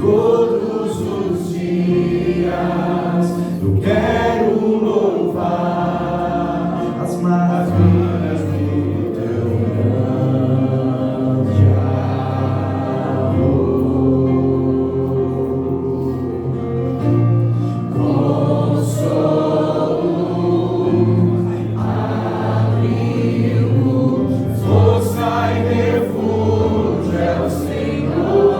Todos os dias eu quero louvar as maravilhas de teu grande amor. Consolo, abrigo, força e refúgio é o Senhor.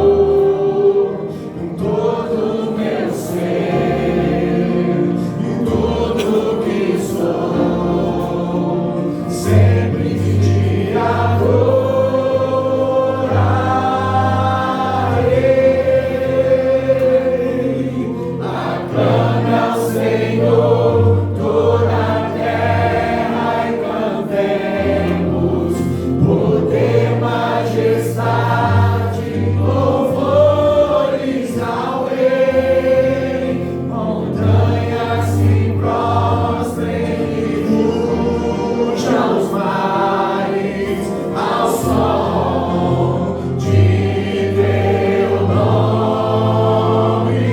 Todo meu ser e tudo que sou, sempre te adorarei. Aclame ao Senhor toda a terra e cantemos poder, majestade, louvores ao Rei. Montanhas se prostrem e rujam os mares ao som de teu nome.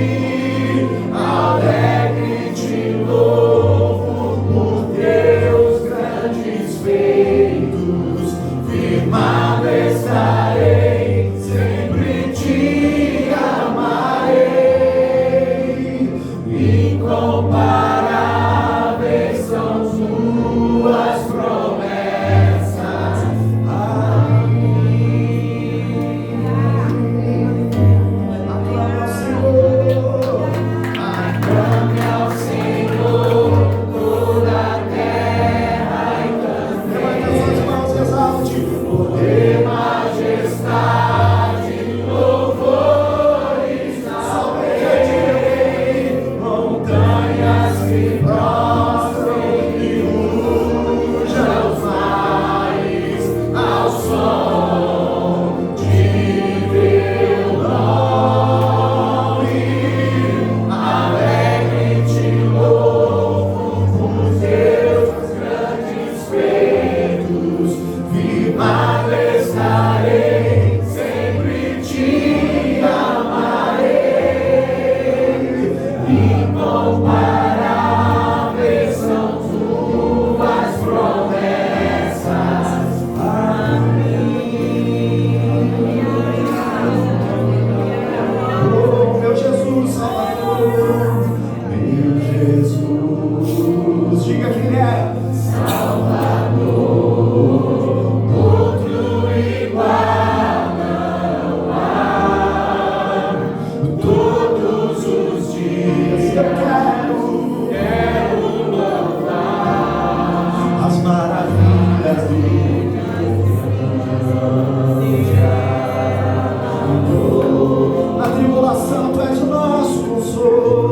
Alegre te louvo por teus grandes feitos. Firmado estarei, sempre te amarei. Incomparáveis são tuas promessas a mim. Aclame ao Senhor toda a terra e cantemos poder, majestade, louvores ao Rei. Montanhas se prostrem e rujam os mares ao som de teu nome. Alegre te louvo por teus grandes feitos. Firmado estarei, sempre te amarei. Incomparáveis são tuas promessas a mim. Oh, meu Jesus Salvador, meu Jesus, diga quem é. Salvador, outro igual não há. Todos os dias eu quero louvar as maravilhas de Deus. Na tribulação tu és o nosso consolo.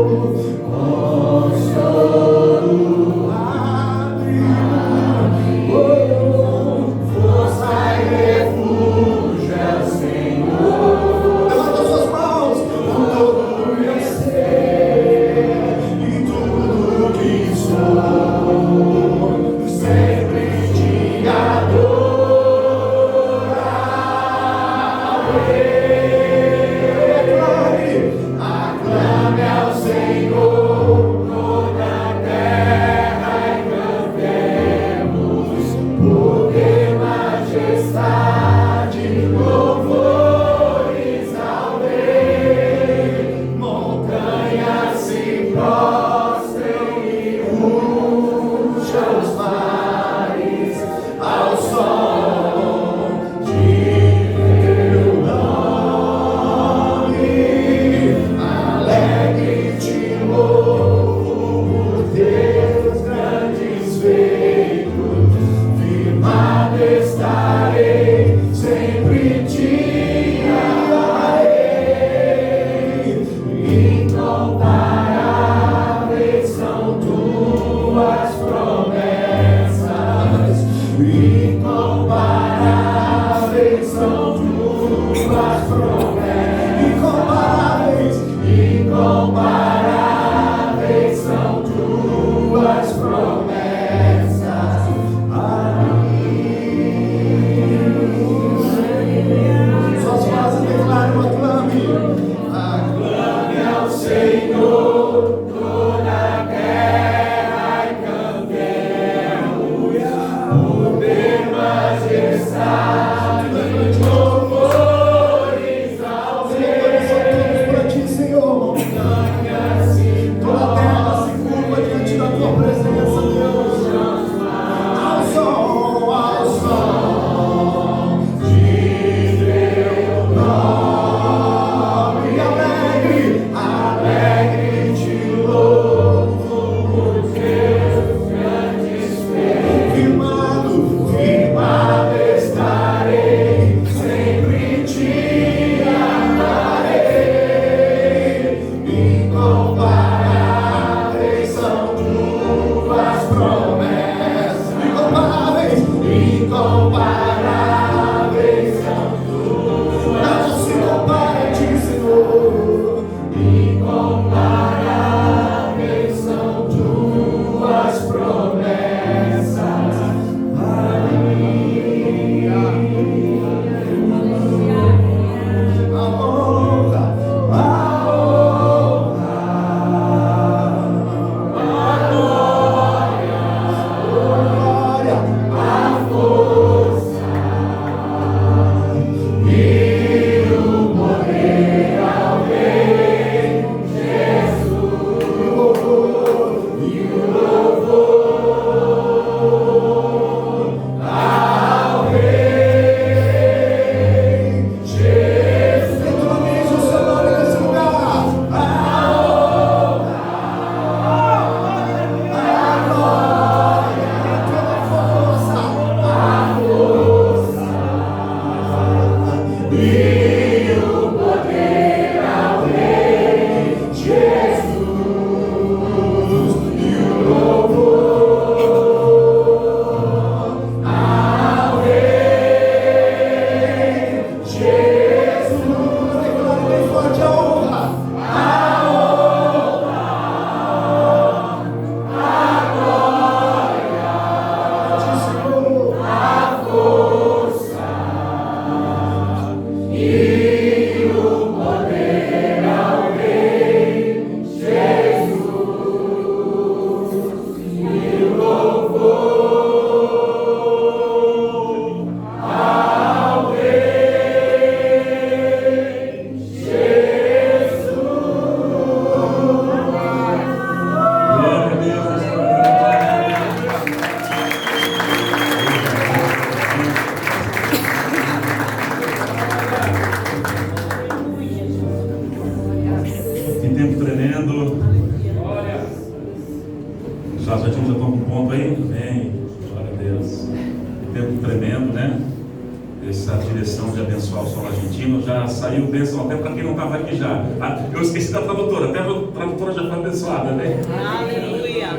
direção de abençoar o solo argentino. Já saiu bênção até para quem não estava aqui já. Eu esqueci da tradutora, até a tradutora já foi abençoada, né? Aleluia.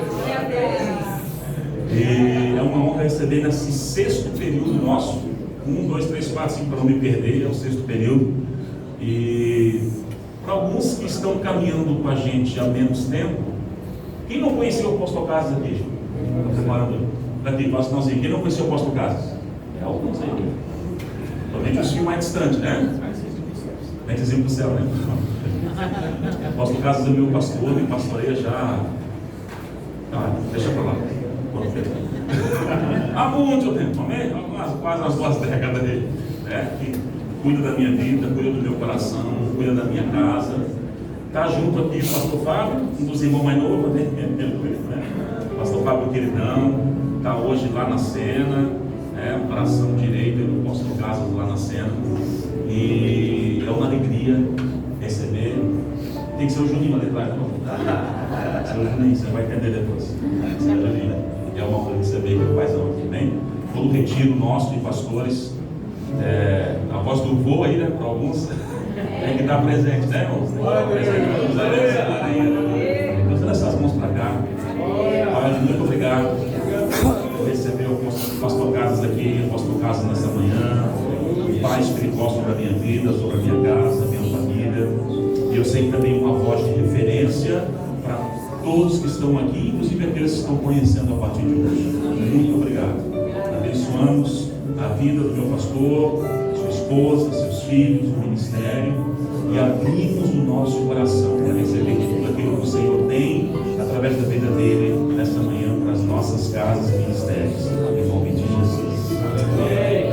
E é uma honra receber nesse sexto período nosso. 1, 2, 3, 4, 5, para não me perder, é o sexto período. E para alguns que estão caminhando com a gente há menos tempo, quem não conhecia o apóstolo Casas aqui? Daqui, passa não sei. Quem não conhecia o apóstolo Casas? É alguns aí. Somente os filhos mais distantes, né? Mentezinho pro céu, né? O apóstolo Casas é meu pastor, me pastoreia já. Deixa pra lá. Há muito tempo, amém? Quase umas 2 décadas dele, né? Que cuida da minha vida, cuida do meu coração, cuida da minha casa. Está junto aqui o pastor Fábio, um dos irmãos mais novos, né? Pastor Fábio queridão, está hoje lá na cena, né? Bração direito do apóstolo Casas lá na cena. E é uma alegria receber. Tem que ser o Juninho ali atrás, não? Seu Juninho, você vai entender depois. Seu Juninho. É uma honra receber meu paizão aqui, bem? Todo retiro nosso de pastores, a voz do vô aí, né? Para alguns, tem que estar presente, né, irmãos? Tem que estar presente. Vamos dar essas mãos para cá. Pai, muito obrigado por receber o pastor Casas aqui, o pastor Casas nessa manhã. Pai espiritual sobre a minha vida, sobre a minha casa, a minha família. E eu sei que também uma voz de referência para todos que estão aqui, inclusive aqueles que estão conhecendo a partir de hoje. Muito obrigado. Abençoamos a vida do meu pastor, sua esposa, seus filhos, o ministério, e abrimos o nosso coração para receber tudo aquilo que o Senhor tem através da vida dele nesta manhã para as nossas casas e ministérios. Em nome de Jesus. Amém.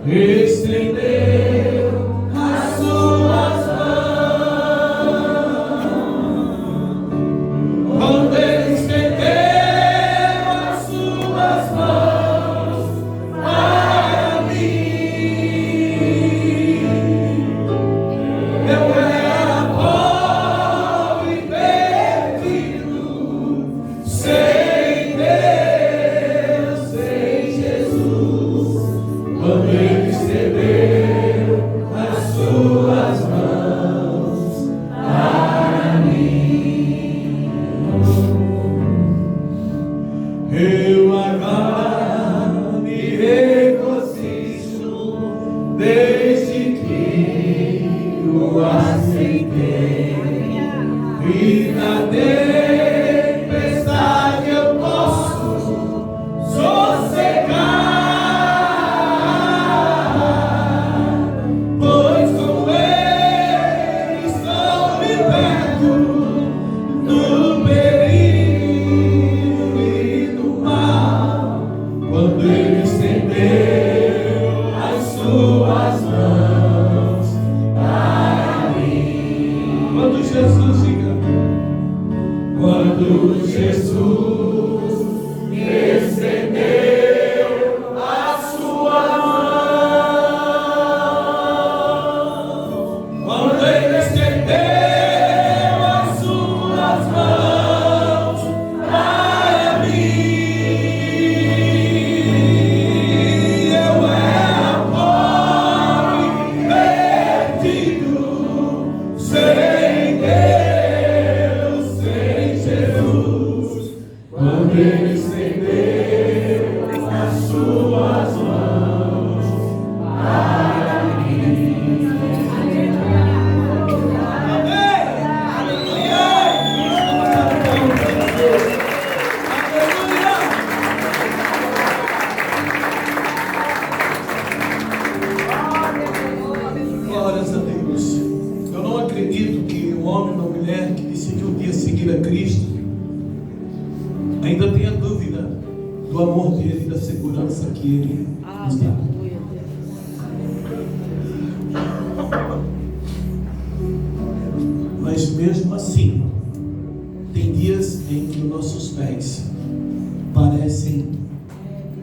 estendeu as suas mãos. Quando Ele estendeu as suas mãos para mim, eu era pobre e perdido, sem Deus, sem Jesus. Quando Ele estendeu as suas mãos para mim, eu agora me regozijo desde que o aceitei, e na tempestade eu posso sossegar, pois com Ele estou liberto do perigo e do mal. Quando Ele estendeu as suas mãos para mim. Quando Jesus diga, quando Jesus estendeu a sua mão, quando Ele estendeu as suas mãos para mim, eu era pobre, perdido, sem Deus, sem Jesus. Quando Ele estendeu as suas mãos para mim. Amém! Aleluia! Glórias a Deus. Eu não acredito que um homem ou uma mulher que decidiu um dia seguir a Cristo ainda tenha dúvida do amor dele e da segurança que Ele nos dá. Mas mesmo assim, tem dias em que nossos pés parecem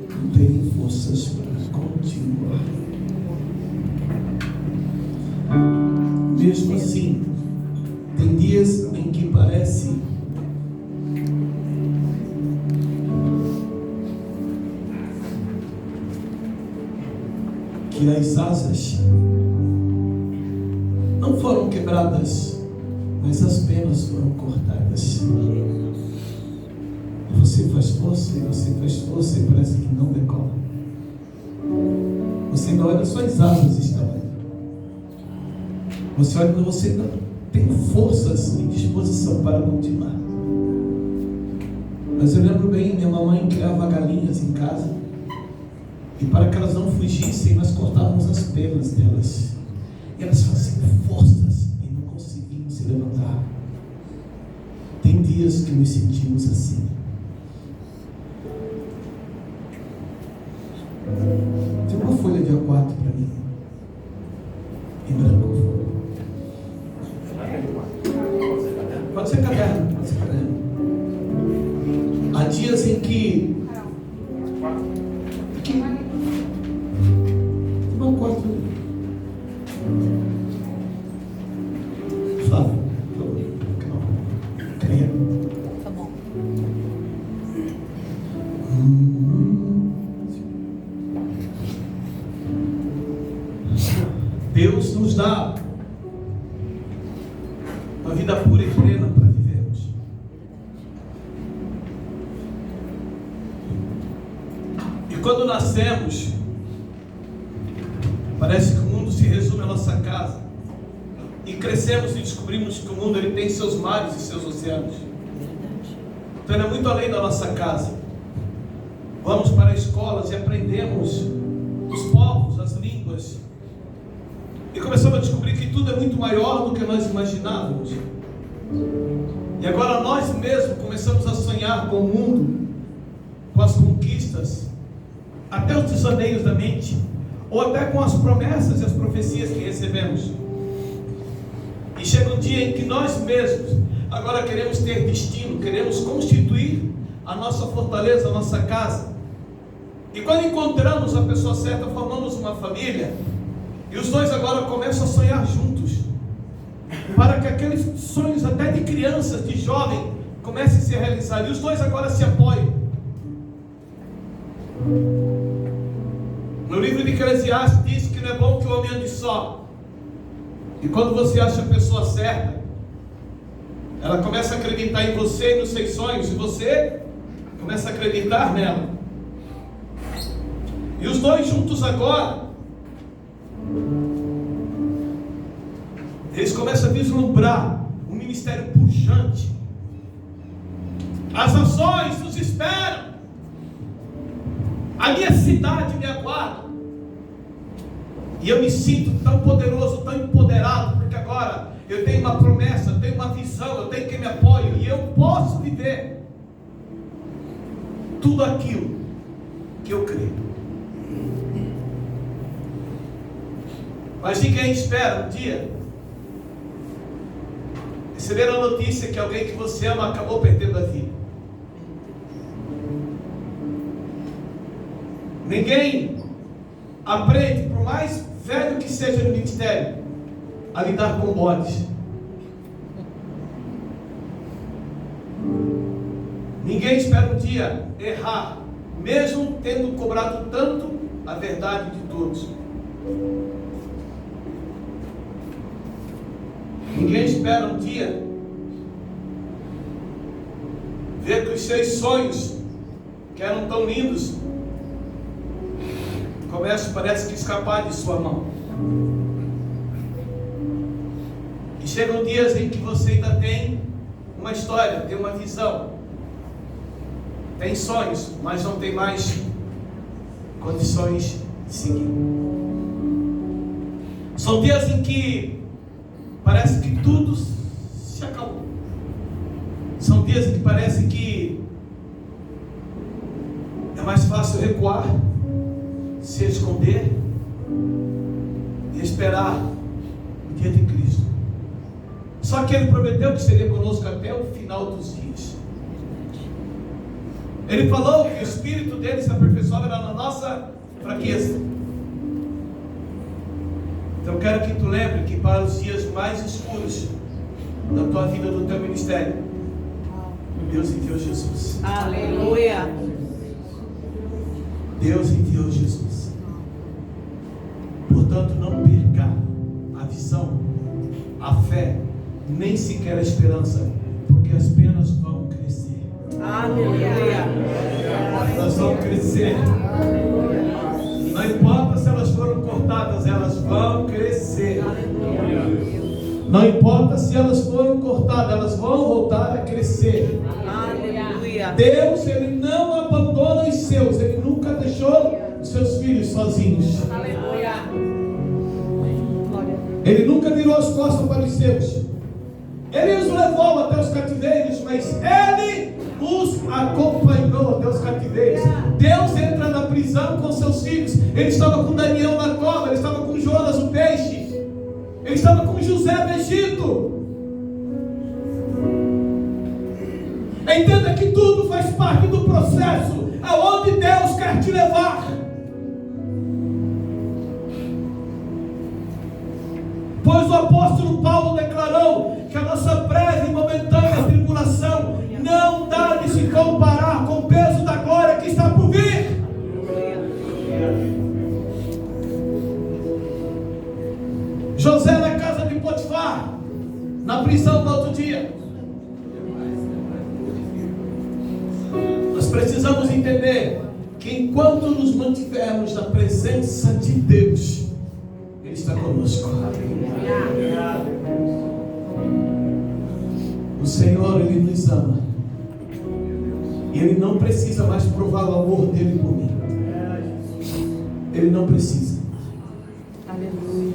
não terem forças para continuar. Mesmo assim, tem dias em que parece que as asas não foram quebradas, mas as penas foram cortadas. E você faz força, e você faz força, e parece que não decola. Você ainda olha, suas asas estão aí. Você olha, você não tem forças e disposição para continuar. Mas eu lembro bem, minha mamãe criava galinhas em casa, e para que elas não fugissem, nós cortávamos as penas delas. E elas faziam forças e não conseguiam se levantar. Tem dias que nos sentimos assim. Tem uma folha de A4 para mim, em branco. Pode ser caderno, pode ser caderno. Há dias em que uma quarto. Fala, por favor. Creia. Tá bom. Deus nos dá uma vida pura e plena para vivermos. E quando nascemos, parece que o mundo se resume à nossa casa. E crescemos e descobrimos que o mundo ele tem seus mares e seus oceanos. Então ele é muito além da nossa casa. Vamos para escolas e aprendemos os povos, as línguas. E começamos a descobrir que tudo é muito maior do que nós imaginávamos. E agora nós mesmos começamos a sonhar com o mundo, com as conquistas, até os desaneios da mente. ou até com as promessas e as profecias que recebemos. E chega um dia em que nós mesmos agora queremos ter destino, queremos constituir a nossa fortaleza, a nossa casa. E quando encontramos a pessoa certa, formamos uma família, e os dois agora começam a sonhar juntos, para que aqueles sonhos até de crianças, de jovem, comecem a se realizar, e os dois agora se apoiam. No livro de Eclesiastes diz que não é bom que o homem ande só. E quando você acha a pessoa certa, ela começa a acreditar em você e nos seus sonhos, e você começa a acreditar nela. E os dois juntos agora, eles começam a vislumbrar um ministério pujante. As nações nos esperam. A minha cidade me aguarda. E eu me sinto tão poderoso, tão empoderado, porque agora eu tenho uma promessa, eu tenho uma visão, eu tenho quem me apoie, e eu posso viver tudo aquilo que eu creio. Mas ninguém espera um dia receber a notícia que alguém que você ama acabou perdendo a vida. Ninguém aprende, por mais velho que seja no ministério, a lidar com bodes. Ninguém espera um dia errar, mesmo tendo cobrado tanto a verdade de todos. Ninguém espera um dia ver que os seus sonhos, que eram tão lindos, começam, parece que, escapar de sua mão. E chegam dias em que você ainda tem uma história, tem uma visão, tem sonhos, mas não tem mais condições de seguir. São dias em que parece que tudo se acabou. São dias em que parece que é mais fácil recuar, se esconder e esperar o dia de Cristo. Só que Ele prometeu que seria conosco até o final dos dias. Ele falou que o Espírito dele se aperfeiçoava na nossa fraqueza. Então eu quero que tu lembre que para os dias mais escuros da tua vida, do teu ministério, Deus enviou Jesus. Aleluia. Deus enviou Jesus. Portanto, não perca a visão, a fé, nem sequer a esperança, porque as penas vão crescer. Aleluia. Elas vão crescer. Não importa se elas foram cortadas, elas vão crescer. Não importa se elas foram cortadas, elas vão voltar a crescer. Aleluia. Deus, Ele não abandona os seus. Ele nunca deixou os seus filhos sozinhos. Aleluia. Ele nunca virou as costas para os seus. Ele os levou até os cativeiros, mas Ele os acompanhou até os cativeiros. Deus entra na prisão com seus filhos. Ele estava com Daniel na cova, ele estava com Jonas o peixe, ele estava com José no Egito. Entenda que tudo faz parte do processo aonde Deus quer te levar. Pois o apóstolo Paulo declarou que a nossa breve e momentânea tribulação não dá de se comparar com o peso da glória que está por vir. José na casa de Potifar, na prisão no outro dia. Nós precisamos entender que enquanto nos mantivermos na presença de Deus, Ele está conosco. O Senhor, Ele nos ama. E Ele não precisa mais provar o amor dEle por mim. Ele não precisa. Aleluia.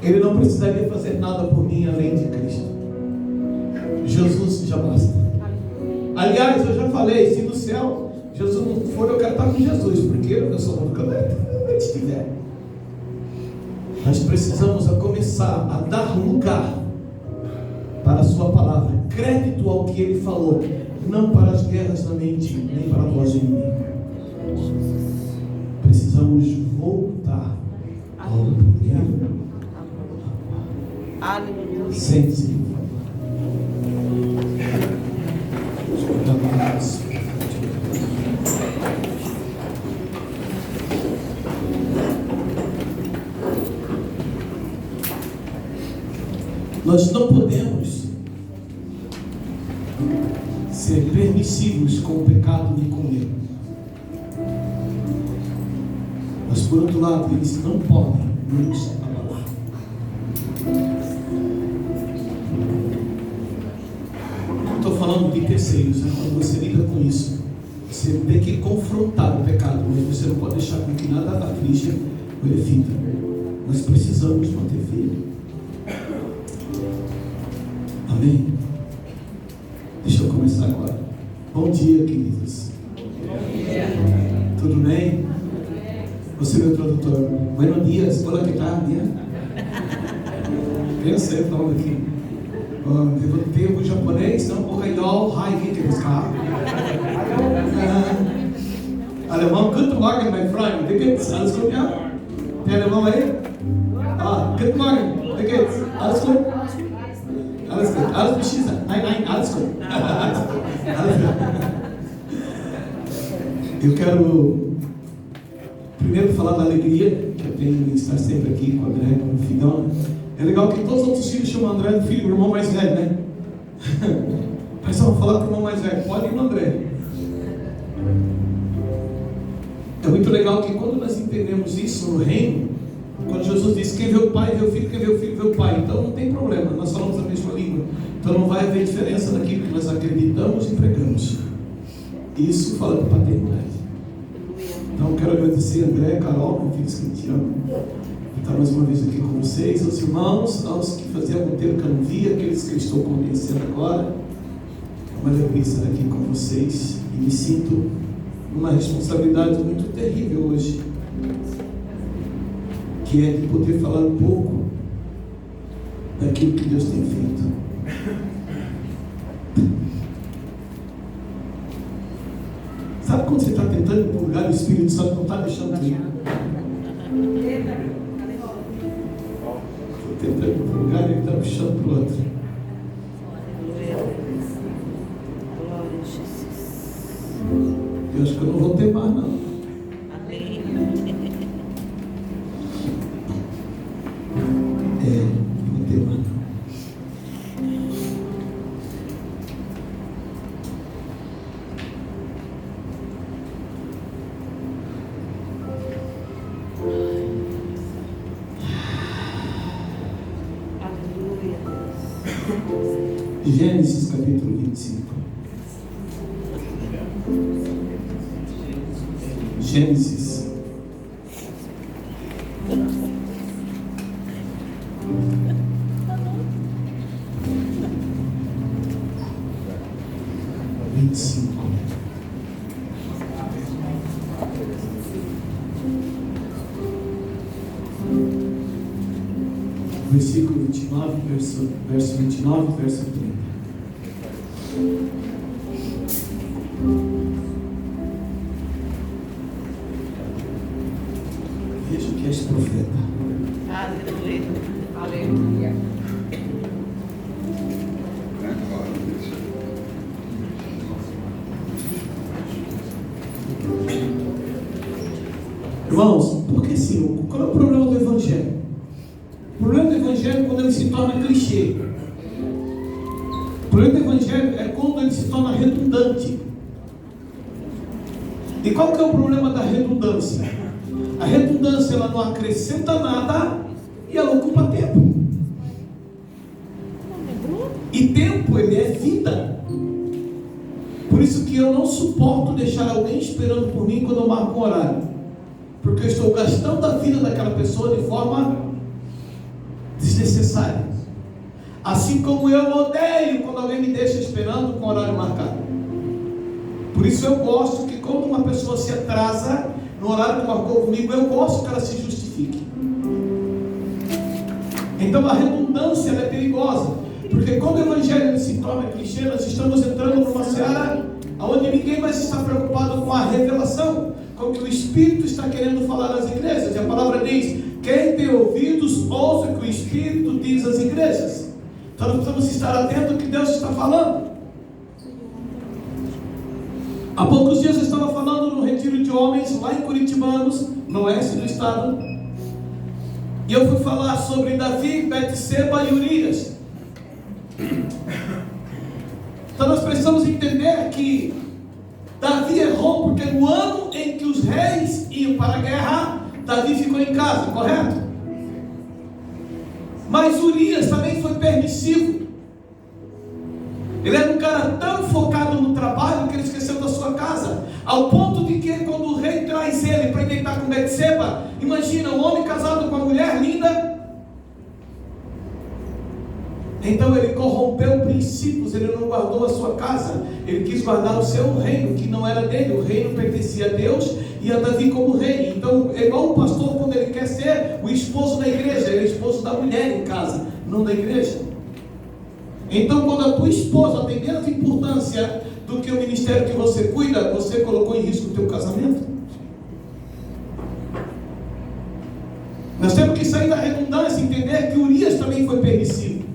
Ele não precisaria fazer nada por mim além de Cristo. Jesus já basta. Aliás, eu já falei, se no céu Jesus não for, eu quero estar com Jesus, porque eu sou muito quando ele estiver. precisamos começar a dar lugar para a sua palavra, crédito ao que ele falou, não para as guerras da mente, nem para a voz do inimigo. Precisamos voltar ao primeiro. Aleluia. Sente-se. Nós não podemos ser permissivos com o pecado nem com o erro. Mas por outro lado, eles não podem nos abalar. Não estou falando de terceiros, né? Quando você lida com isso, você tem que confrontar o pecado, mas você não pode deixar com que nada aflige ou evita. Nós precisamos manter firme. Amém? Deixa eu começar agora. Bom dia, queridos. Tudo bem? Você, meu tradutor. Buenos dias. Hola, que tal? Eu sei, falando aqui. Eu tenho japonês, não? Ohayou, hi, que desu ka? Alemão, guten Morgen, my friend. Wie geht's? Alles gut, ja? Tem alemão aí? Guten Morgen. Wie geht's? Alles gut? Alles gut. Alles precisa. Nein, alles gut. Alles gut. Eu quero primeiro falar da alegria que eu tenho de estar sempre aqui com o André, com o filhão. É legal que todos os outros filhos chamam André do filho, o irmão mais velho, né? Mas vamos falar com o irmão mais velho. Pode ir no André. É muito legal que quando nós entendemos isso no reino, quando Jesus diz quem vê o Pai, vê o Filho, quem vê o Filho, vê o Pai. Então não tem problema, nós falamos a mesma língua. Então não vai haver diferença naquilo que nós acreditamos e pregamos. Isso fala de paternidade. Então quero agradecer a André, Carol, meu filho que te amo. Estar mais uma vez aqui com vocês, aos irmãos, aos que fazia algum tempo que eu não via, aqueles que eu estou conhecendo agora. É uma alegria estar aqui com vocês e me sinto numa responsabilidade muito terrível hoje, que é de poder falar um pouco daquilo que Deus tem feito. Sabe quando você está tentando ir para um lugar e o Espírito Santo não está deixando tu ir? Estou tentando ir para um lugar e ele está puxando para o outro. Eu acho que eu não vou ter mais, não. Gênesis capítulo 25. Gênesis. Versículo 29, verso 29, verso 30. Veja que és profeta. Aleluia. Aleluia. Irmãos, porque assim, qual é o problema do Evangelho? O problema do Evangelho é quando ele se torna clichê. O problema do Evangelho é quando ele se torna redundante. E qual que é o problema da redundância? A redundância, ela não acrescenta nada e ela ocupa tempo. E tempo, ele é vida. Por isso que eu não suporto deixar alguém esperando por mim quando eu marco um horário. Porque eu estou gastando a vida daquela pessoa de forma desnecessária. Assim como eu odeio quando alguém me deixa esperando com horário marcado. Por isso eu gosto que quando uma pessoa se atrasa no horário que marcou comigo, eu gosto que ela se justifique. Então a redundância ela é perigosa, porque quando o evangelho se torna clichê, nós estamos entrando numa seara onde ninguém mais está preocupado com a revelação, com o que o Espírito está querendo falar às igrejas. E a palavra diz: quem tem ouvidos, ouça o que o Espírito diz às igrejas. Então nós precisamos estar atentos ao que Deus está falando. Há poucos dias eu estava falando no retiro de homens lá em Curitibanos, no oeste do estado, e eu fui falar sobre Davi, Betseba e Urias. Então nós precisamos entender que Davi errou porque no ano em que os reis iam para a guerra, Davi ficou em casa, correto? Mas Urias também foi permissivo. Ele era um cara tão focado no trabalho que ele esqueceu da sua casa, ao ponto de que quando o rei traz ele para deitar com Betseba, imagina um homem casado com uma mulher linda. Então ele corrompeu princípios, ele não guardou a sua casa, ele quis guardar o seu reino, que não era dele. O reino pertencia a Deus e a Davi como rei. Então é igual o pastor quando ele quer ser o esposo da igreja, ele é esposo da mulher em casa, não da igreja. Então quando a tua esposa tem menos importância do que o ministério que você cuida, você colocou em risco o teu casamento. Nós temos que sair da redundância e entender que Urias também foi permissivo.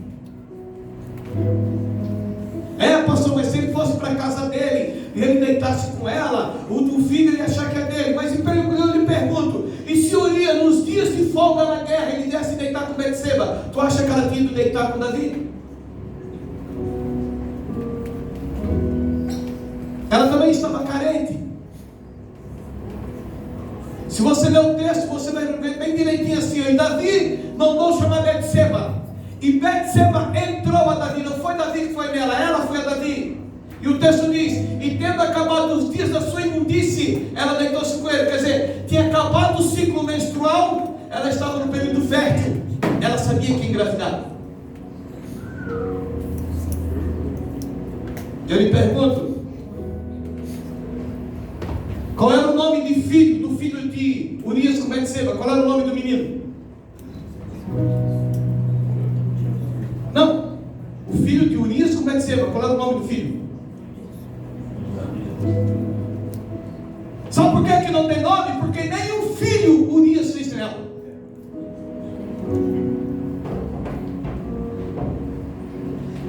Pastor, mas se ele fosse para a casa dele e ele deitasse com ela, o filho ele ia achar que é dele. Mas eu lhe pergunto, e se Urias nos dias de folga na guerra ele desse deitar com Betseba, tu acha que ela tinha ido deitar com Davi? Ela também estava carente. Se você ler o texto, você vai ver bem direitinho assim: e Davi mandou chamar Betseba, e Betseba entrou a Davi. Não foi Davi que foi nela, ela foi a Davi. E o texto diz: e tendo acabado os dias da sua imundície, ela deitou-se com ele. Quer dizer, tinha acabado o ciclo menstrual, ela estava no período fértil, ela sabia que ia engravidar. Eu lhe pergunto, qual era o nome do filho de Urias com Betseba? Qual era o nome do menino? Não, o filho de Urias com Betseba, qual era o nome do filho? Sabe por que não tem nome? Porque nem o filho Urias fez nela.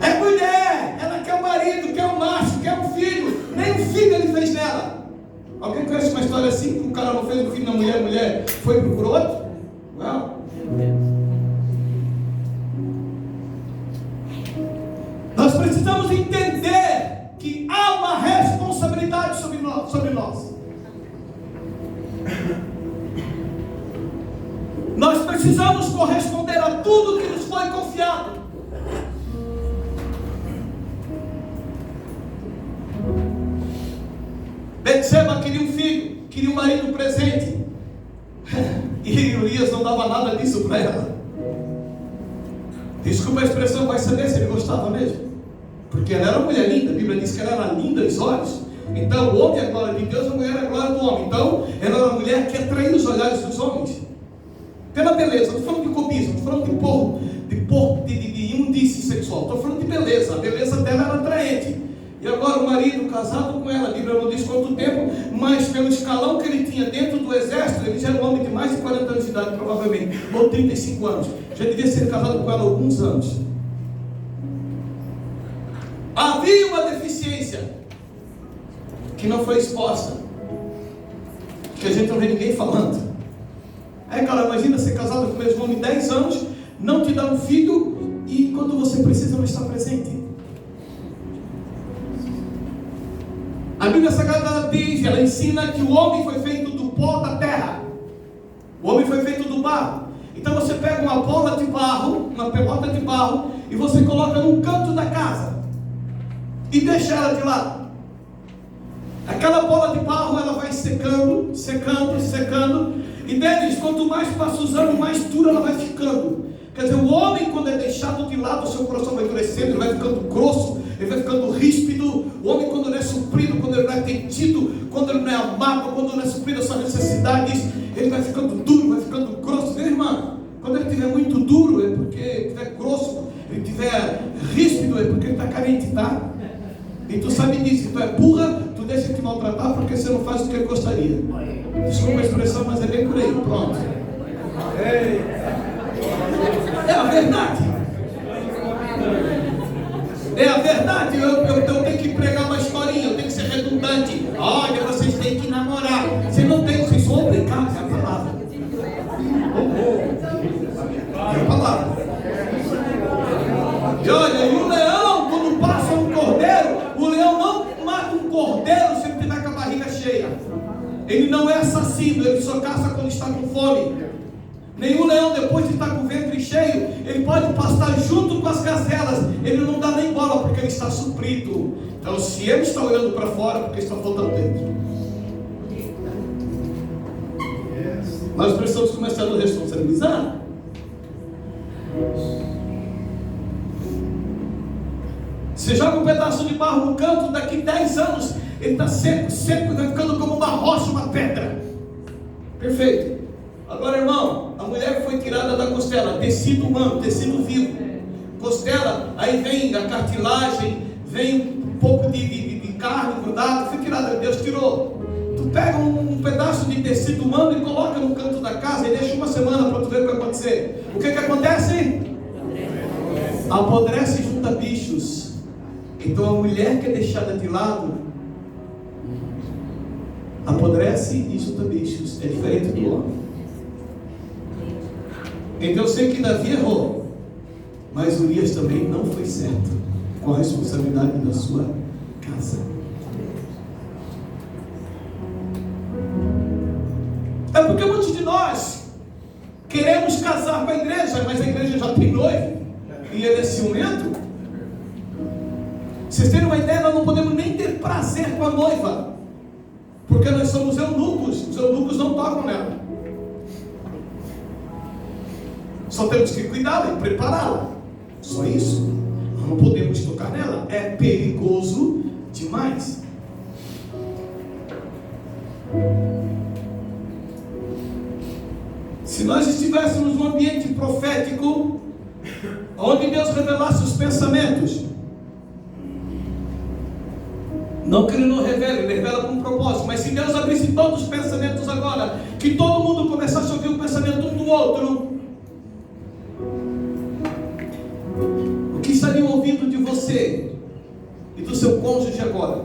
É mulher, ela quer o marido, quer o macho, quer o filho, nem o filho ele fez nela. Alguém conhece uma história assim, que um cara não fez o filho da mulher, a mulher foi e procurou outro? Não. Nós precisamos entender que há uma responsabilidade sobre nós. Nós precisamos corresponder a tudo que nos foi confiado. Betseba queria um filho, queria um marido presente, e Urias não dava nada disso para ela. Desculpa a expressão, vai saber se ele gostava mesmo, porque ela era uma mulher linda. A Bíblia diz que ela era linda aos olhos. Então o homem é a glória de Deus, a mulher é a glória do homem. Então ela era uma mulher que atraía os olhares dos homens pela beleza. Não estou falando de cobiça, não estou falando de imundície sexual, estou falando de beleza. A beleza dela era atraente. E agora o marido casado com ela, a Bíblia não diz quanto tempo, mas pelo escalão que ele tinha dentro do exército, ele já era um homem de mais de 40 anos de idade, provavelmente, ou 35 anos. Já devia ser casado com ela há alguns anos. Havia uma deficiência que não foi exposta, que a gente não vê ninguém falando. Aí, cara, imagina ser casado com o mesmo homem 10 anos, não te dá um filho, e quando você precisa não está presente. A Bíblia Sagrada ela diz, ela ensina que o homem foi feito do pó da terra. O homem foi feito do barro. Então você pega uma bola de barro, uma pelota de barro, e você coloca num canto da casa e deixa ela de lado. Aquela bola de barro ela vai secando, e deles, quanto mais passa os anos, mais dura ela vai ficando. Quer dizer, o homem, quando é deixado de lado, o seu coração vai crescendo, ele vai ficando grosso, ele vai ficando ríspido. O homem, quando não é suprido, quando ele não é atendido, quando ele não é amado, quando não é suprido as suas necessidades, ele vai ficando duro, vai ficando grosso. Meu irmão, quando ele estiver muito duro, é porque tu sabe disso, tu é burra, tu deixa te maltratar porque você não faz o que ele gostaria. Desculpa a expressão, mas é bem por aí, pronto. É a verdade. É a verdade. Eu tenho que pregar uma historinha, eu tenho que ser redundante. Olha, vocês têm que namorar. Vocês não têm, vocês são obrigados, é a palavra. É a palavra. E olha, e o leão, quando passa um cordeiro, o leão não mata um cordeiro se ele estiver com a barriga cheia. Ele não é assassino, ele só caça quando está com fome. Nenhum leão, depois de estar com o ventre cheio, ele pode pastar junto com as gazelas. Ele não dá nem bola porque ele está suprido. Então, se ele está olhando para fora, porque está faltando dentro. Nós precisamos começar a nos responsabilizar. Você joga um pedaço de barro no canto, daqui 10 anos ele está seco, vai ficando como uma rocha, uma pedra. Perfeito. Agora, irmão, a mulher que foi tirada da costela, tecido humano, tecido vivo, costela, aí vem a cartilagem, vem um pouco de carne grudada, foi tirada, Deus tirou. Tu pega um pedaço de tecido humano e coloca no canto da casa e deixa uma semana para tu ver o que vai acontecer. O que acontece? Apodrece junto a bichos. Então a mulher que é deixada de lado apodrece e junta bichos. É diferente do homem. Então eu sei que Davi errou, mas Urias também não foi certo com a responsabilidade da sua casa. É porque muitos de nós queremos casar com a igreja, mas a igreja já tem noivo e ele é ciumento. Vocês terem uma ideia, nós não podemos nem ter prazer com a noiva, porque nós somos eunucos. Os eunucos não tocam nela. Só temos que cuidá-la e prepará-la. Só isso. Nós não podemos tocar nela. É perigoso demais. Se nós estivéssemos num ambiente profético, onde Deus revelasse os pensamentos, não que Ele não revele, Ele revela com um propósito, mas se Deus abrisse todos os pensamentos agora, que todo mundo começasse a ouvir o pensamento um do outro, o que estaria ouvindo de você e do seu cônjuge agora?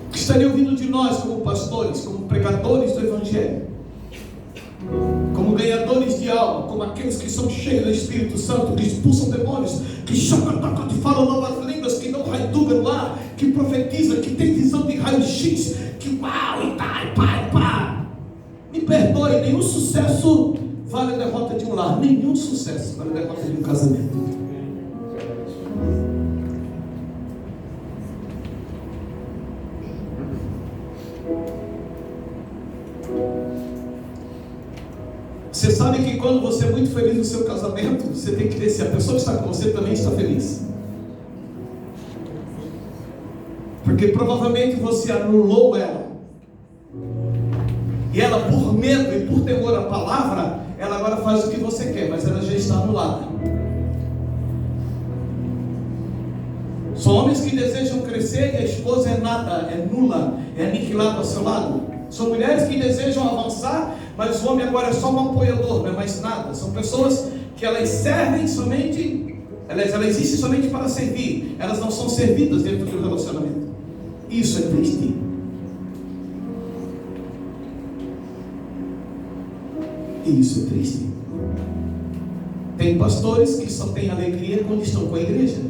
O que estaria ouvindo de nós como pastores, como pregadores do Evangelho, como ganhadores de alma, como aqueles que são cheios do Espírito Santo, que expulsam demônios, que chocam, que falam novas línguas, que não raiduga no ar, que profetiza, que tem visão de raio-x, que uau, e pá. Me perdoe, nenhum sucesso vale a derrota de um lar, nenhum sucesso vale a derrota de um casamento. Você sabe que quando você é muito feliz no seu casamento, você tem que ver se a pessoa que está com você também está feliz. Porque provavelmente você anulou ela. E ela, por medo e por temor à palavra, ela agora faz o que você quer, mas ela já está anulada. São homens que desejam crescer e a esposa é nada, é nula, é aniquilada ao seu lado. São mulheres que desejam avançar, mas o homem agora é só um apoiador, não é mais nada. São pessoas que elas servem somente, elas existem somente para servir. Elas não são servidas dentro do relacionamento. Isso é triste. Isso é triste. Tem pastores que só têm alegria quando estão com a igreja.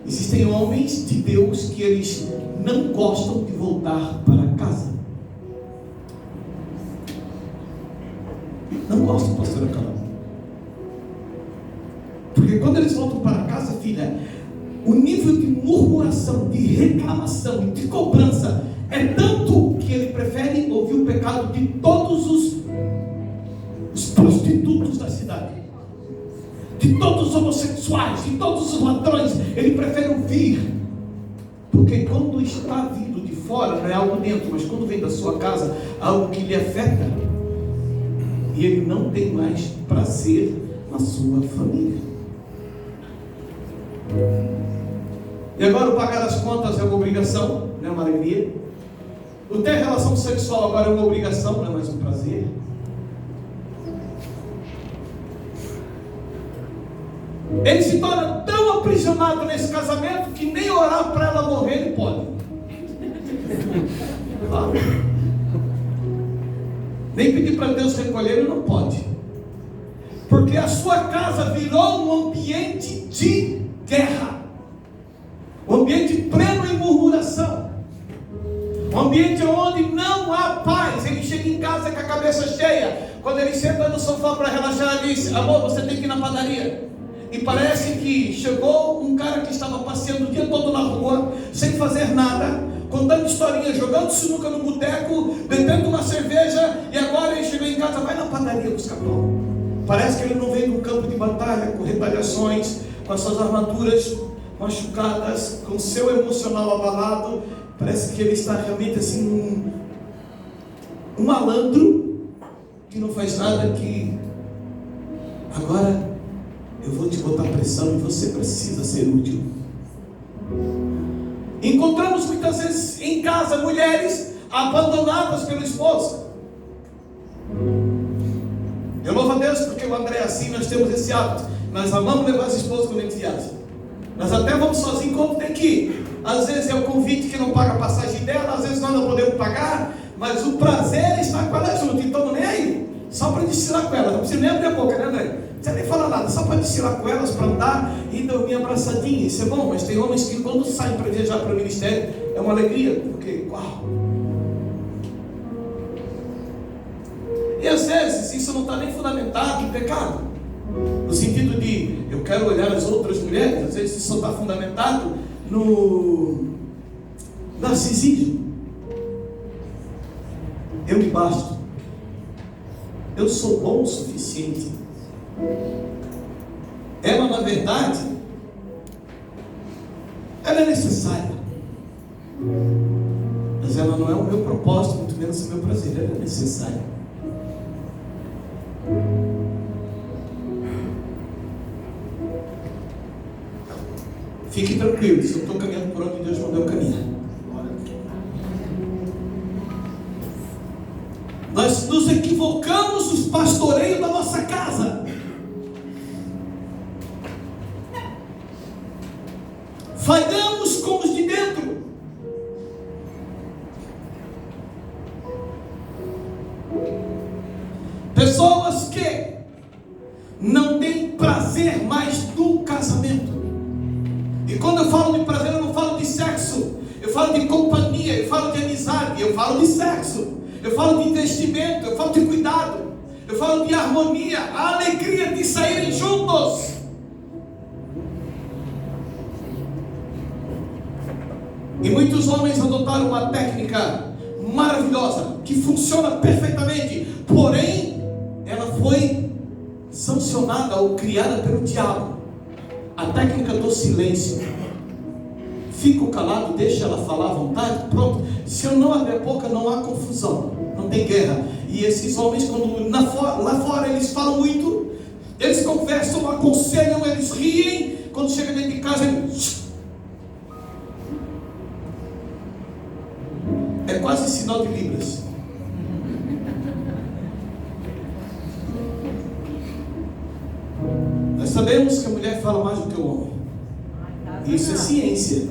Existem homens de Deus que eles não gostam de voltar para casa. Não gostam, pastor Acalão. Porque quando eles voltam para casa, filha, o nível de murmuração, de reclamação e de cobrança é tanto que ele prefere ouvir o pecado de todos os prostitutos da cidade, de todos os homossexuais, de todos os ladrões. Ele prefere ouvir, porque quando está vindo de fora, não é algo dentro, mas quando vem da sua casa, algo que lhe afeta, e ele não tem mais prazer na sua família. E agora o pagar as contas é uma obrigação, não é uma alegria. O ter relação sexual agora é uma obrigação, não é mais um prazer. Ele se torna tão aprisionado nesse casamento que nem orar para ela morrer ele pode. Claro. Nem pedir para Deus recolher ele não pode. Porque a sua casa virou um ambiente de guerra. Um ambiente pleno em murmuração. Um ambiente onde não há paz. Ele chega em casa com a cabeça cheia. Quando ele senta no sofá para relaxar, ele diz: amor, você tem que ir na padaria. E parece que chegou um cara que estava passeando o dia todo na rua, sem fazer nada, contando historinha, jogando sinuca no boteco, bebendo uma cerveja, e agora ele chegou em casa, vai na padaria buscar pão. Parece que ele não veio no campo de batalha, com retaliações, com as suas armaduras machucadas, com o seu emocional abalado. Parece que ele está realmente assim, um malandro, que não faz nada, que agora eu vou te botar pressão e você precisa ser útil. Encontramos muitas vezes em casa mulheres abandonadas pelo esposo. Eu louvo a Deus porque o André é assim, nós temos esse hábito. Nós amamos levar as esposas quando a gente viaja. Nós até vamos sozinhos quando tem que ir. Às vezes é o convite que não paga a passagem dela, às vezes nós não podemos pagar, mas o prazer é estar com ela junto. Então nem aí, só para destilar com ela. Não precisa nem abrir a boca, né, André? Não precisa nem falar nada, só para destilar com elas, para andar e dormir abraçadinha. Isso é bom, mas tem homens que quando saem para viajar para o ministério, é uma alegria, porque, uau! E às vezes isso não está nem fundamentado em pecado, no sentido de eu quero olhar as outras mulheres. Às vezes isso só está fundamentado no narcisismo. Eu me basto, eu sou bom o suficiente. Ela, na verdade, ela é necessária, mas ela não é o meu propósito, muito menos o meu prazer. Ela é necessária. Fique tranquilo, eu estou caminhando por onde Deus mandou eu caminhar. Nós nos equivocamos nos pastoreios da nossa casa. Falhamos com os de dentro. Pessoas que não têm prazer mais do casamento. E quando eu falo de prazer, eu não falo de sexo, eu falo de companhia, eu falo de amizade, eu falo de sexo, eu falo de investimento, eu falo de cuidado, eu falo de harmonia, a alegria de saírem juntos. E muitos homens adotaram uma técnica maravilhosa, que funciona perfeitamente, porém, ela foi sancionada ou criada pelo diabo. A técnica do silêncio. Fico calado, deixa ela falar à vontade, pronto. Se eu não abrir a boca, não há confusão, não tem guerra. E esses homens, quando lá fora eles falam muito, eles conversam, aconselham, eles riem. Quando chega dentro de casa, eles... é quase sinal de Libras. Nós sabemos que a mulher fala mais do que o homem. Isso é ciência.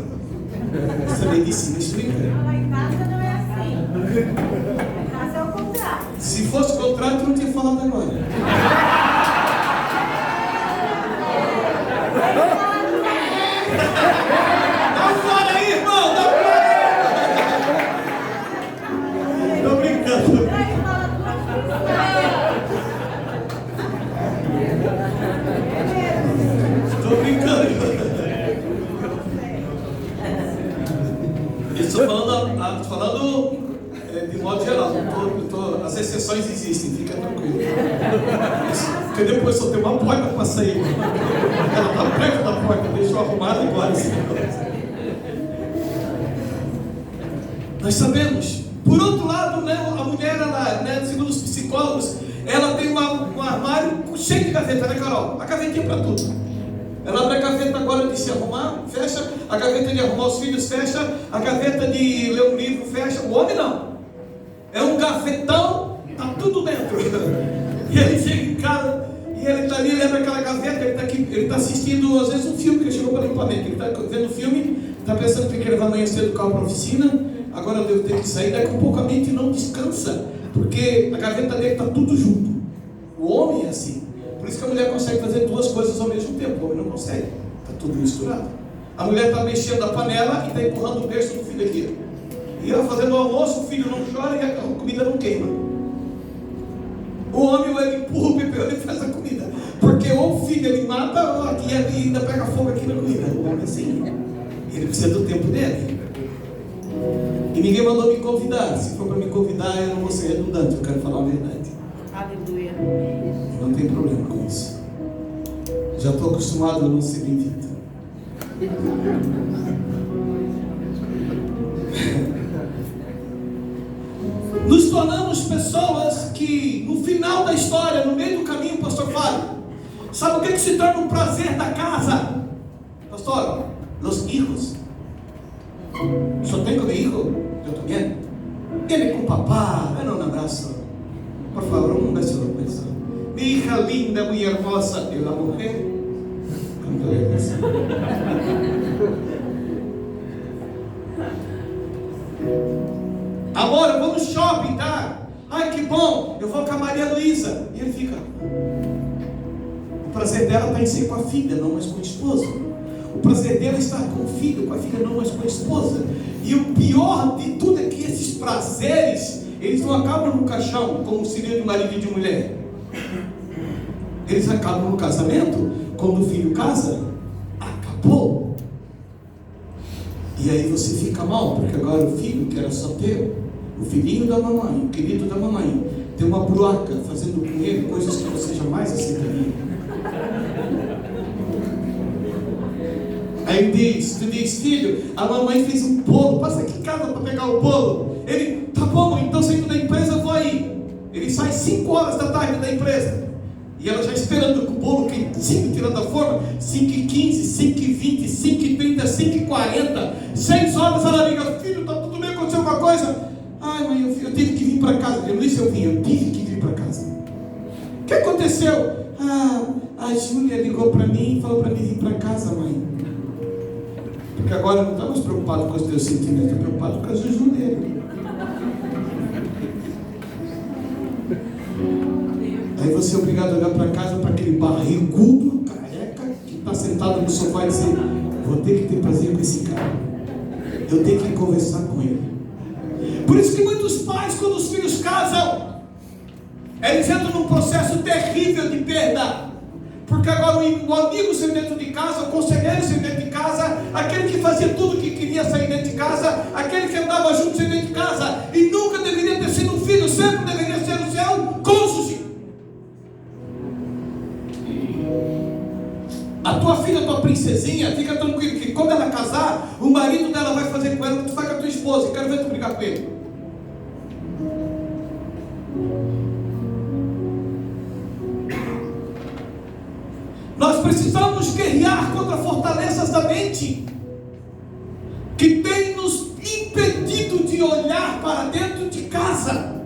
Você também disse, me explica. Lá em casa não é assim. Em casa é o contrário. Se fosse o contrário, tu não tinha falado agora. Dá fora aí, irmão! Dá fora! Tô brincando. Tô brincando. Estou falando de modo geral. As exceções existem, fica tranquilo. Porque depois só tem uma porta para sair. Ela está perto da porta, deixa eu arrumar agora. Nós sabemos. Por outro lado, né, a mulher, ela, né, segundo os psicólogos, ela tem um armário cheio de gaveta, né, Carol? A gavetinha para tudo. Ela abre a gaveta agora de se arrumar, fecha. A gaveta de arrumar os filhos, fecha. A gaveta de ler um livro, fecha. O homem não. É um gavetão, está tudo dentro. E ele chega em casa, e ele está ali, ele abre aquela gaveta, ele está assistindo às vezes um filme que ele chegou para limpamento. Ele está vendo o filme, está pensando que ele vai amanhã cedo o carro para a oficina. Agora eu devo ter que sair. Daqui a pouco a mente não descansa, porque a gaveta dele está tudo junto. O homem é assim. Por isso que a mulher consegue fazer duas coisas ao mesmo tempo. O homem não consegue, está tudo misturado. A mulher está mexendo a panela e está empurrando o berço do filho aqui. E ela fazendo o almoço, o filho não chora e a comida não queima. O homem, ou ele empurra o bebê, ou ele faz a comida. Porque ou o filho ele mata, e ele ainda pega fogo aqui na comida. O homem é assim. Ele precisa do tempo dele. E ninguém mandou me convidar. Se for para me convidar, eu não vou ser redundante, eu quero falar a verdade. Aleluia. Não tem problema com isso. Já estou acostumado a não ser bem-vindo. Nos tornamos pessoas que no final da história, no meio do caminho, pastor Fábio, sabe o que se torna um prazer da casa? Pastor, los hijos. Só tenho meu hijo, eu também. Ele com papá, dá um abraço. Por favor, um beso. Mi hija linda, muy hermosa. E a mulher? Quando é isso? Amor, eu vou no shopping, tá? Ai, que bom, eu vou com a Maria Luísa. E ele fica. O prazer dela está em ser com a filha, não mais com a esposa. O prazer dela está com o filho, com a filha, não mais com a esposa. E o pior de tudo é que esses prazeres, eles não acabam no caixão, como seria de marido e de mulher. Eles acabam no casamento, quando o filho casa, acabou. E aí você fica mal, porque agora o filho, que era só teu, o filhinho da mamãe, o querido da mamãe, tem uma broca fazendo com ele coisas que você jamais aceitaria. Aí tu diz, filho, a mamãe fez um bolo, passa aqui em casa para pegar o bolo. Ele, tá bom, então saindo da empresa eu vou aí. Ele sai 5 horas da tarde da empresa. E ela já esperando com o bolo quentinho, tirando a forma, 5h15, 5h20, 5h30, 5h40, 6 horas ela liga, filho, tá tudo bem, aconteceu alguma coisa? Ai mãe, eu tive que vir para casa. Eu não disse eu tive que vir para casa. O que aconteceu? A Júlia ligou para mim e falou para mim vir para casa, mãe. Porque agora não estamos preocupados com os teus sentimentos, estou preocupado com a jejum dele. Aí você é obrigado a olhar para casa, para aquele barrigudo, careca, que está sentado no sofá e dizer, vou ter que ter prazer com esse cara. Eu tenho que conversar com ele. Por isso que muitos pais, quando os filhos casam, eles entram num processo terrível de perda. Porque agora o amigo saiu dentro de casa, o conselheiro saiu dentro de casa, aquele que fazia tudo que queria sair dentro de casa, aquele que andava junto saiu dentro de casa, e nunca deveria ter sido um filho, sempre deveria ser o seu cônjuge. A tua filha, a tua princesinha, fica tranquilo que quando ela casar, o marido dela vai fazer com ela o que tu faz com a tua esposa. Eu quero ver tu brigar com ele. Nós precisamos guerrear contra fortalezas da mente que tem nos impedido de olhar para dentro de casa.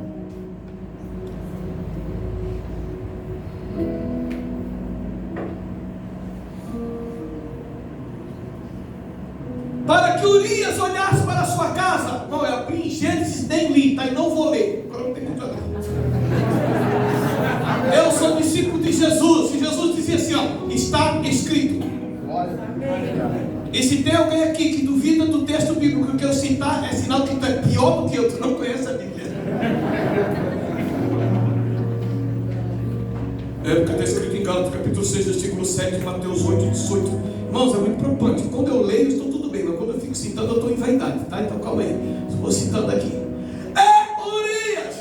Para que Urias olhasse para a sua casa. Não, eu abri em Gênesis, nem li, tá? E não vou ler. Eu sou discípulo de Jesus. E Jesus dizia assim, ó, está escrito. E se tem alguém aqui que duvida do texto bíblico que eu citar, é sinal que tu é pior do que eu. Tu não conhece a Bíblia. É porque está escrito em Gálatas capítulo 6, versículo 7, Mateus 8, 18. Irmãos, é muito preocupante. Quando eu leio, estou tudo bem, mas quando eu fico citando, eu estou em vaidade, tá? Então calma aí. Eu vou citando aqui. Urias!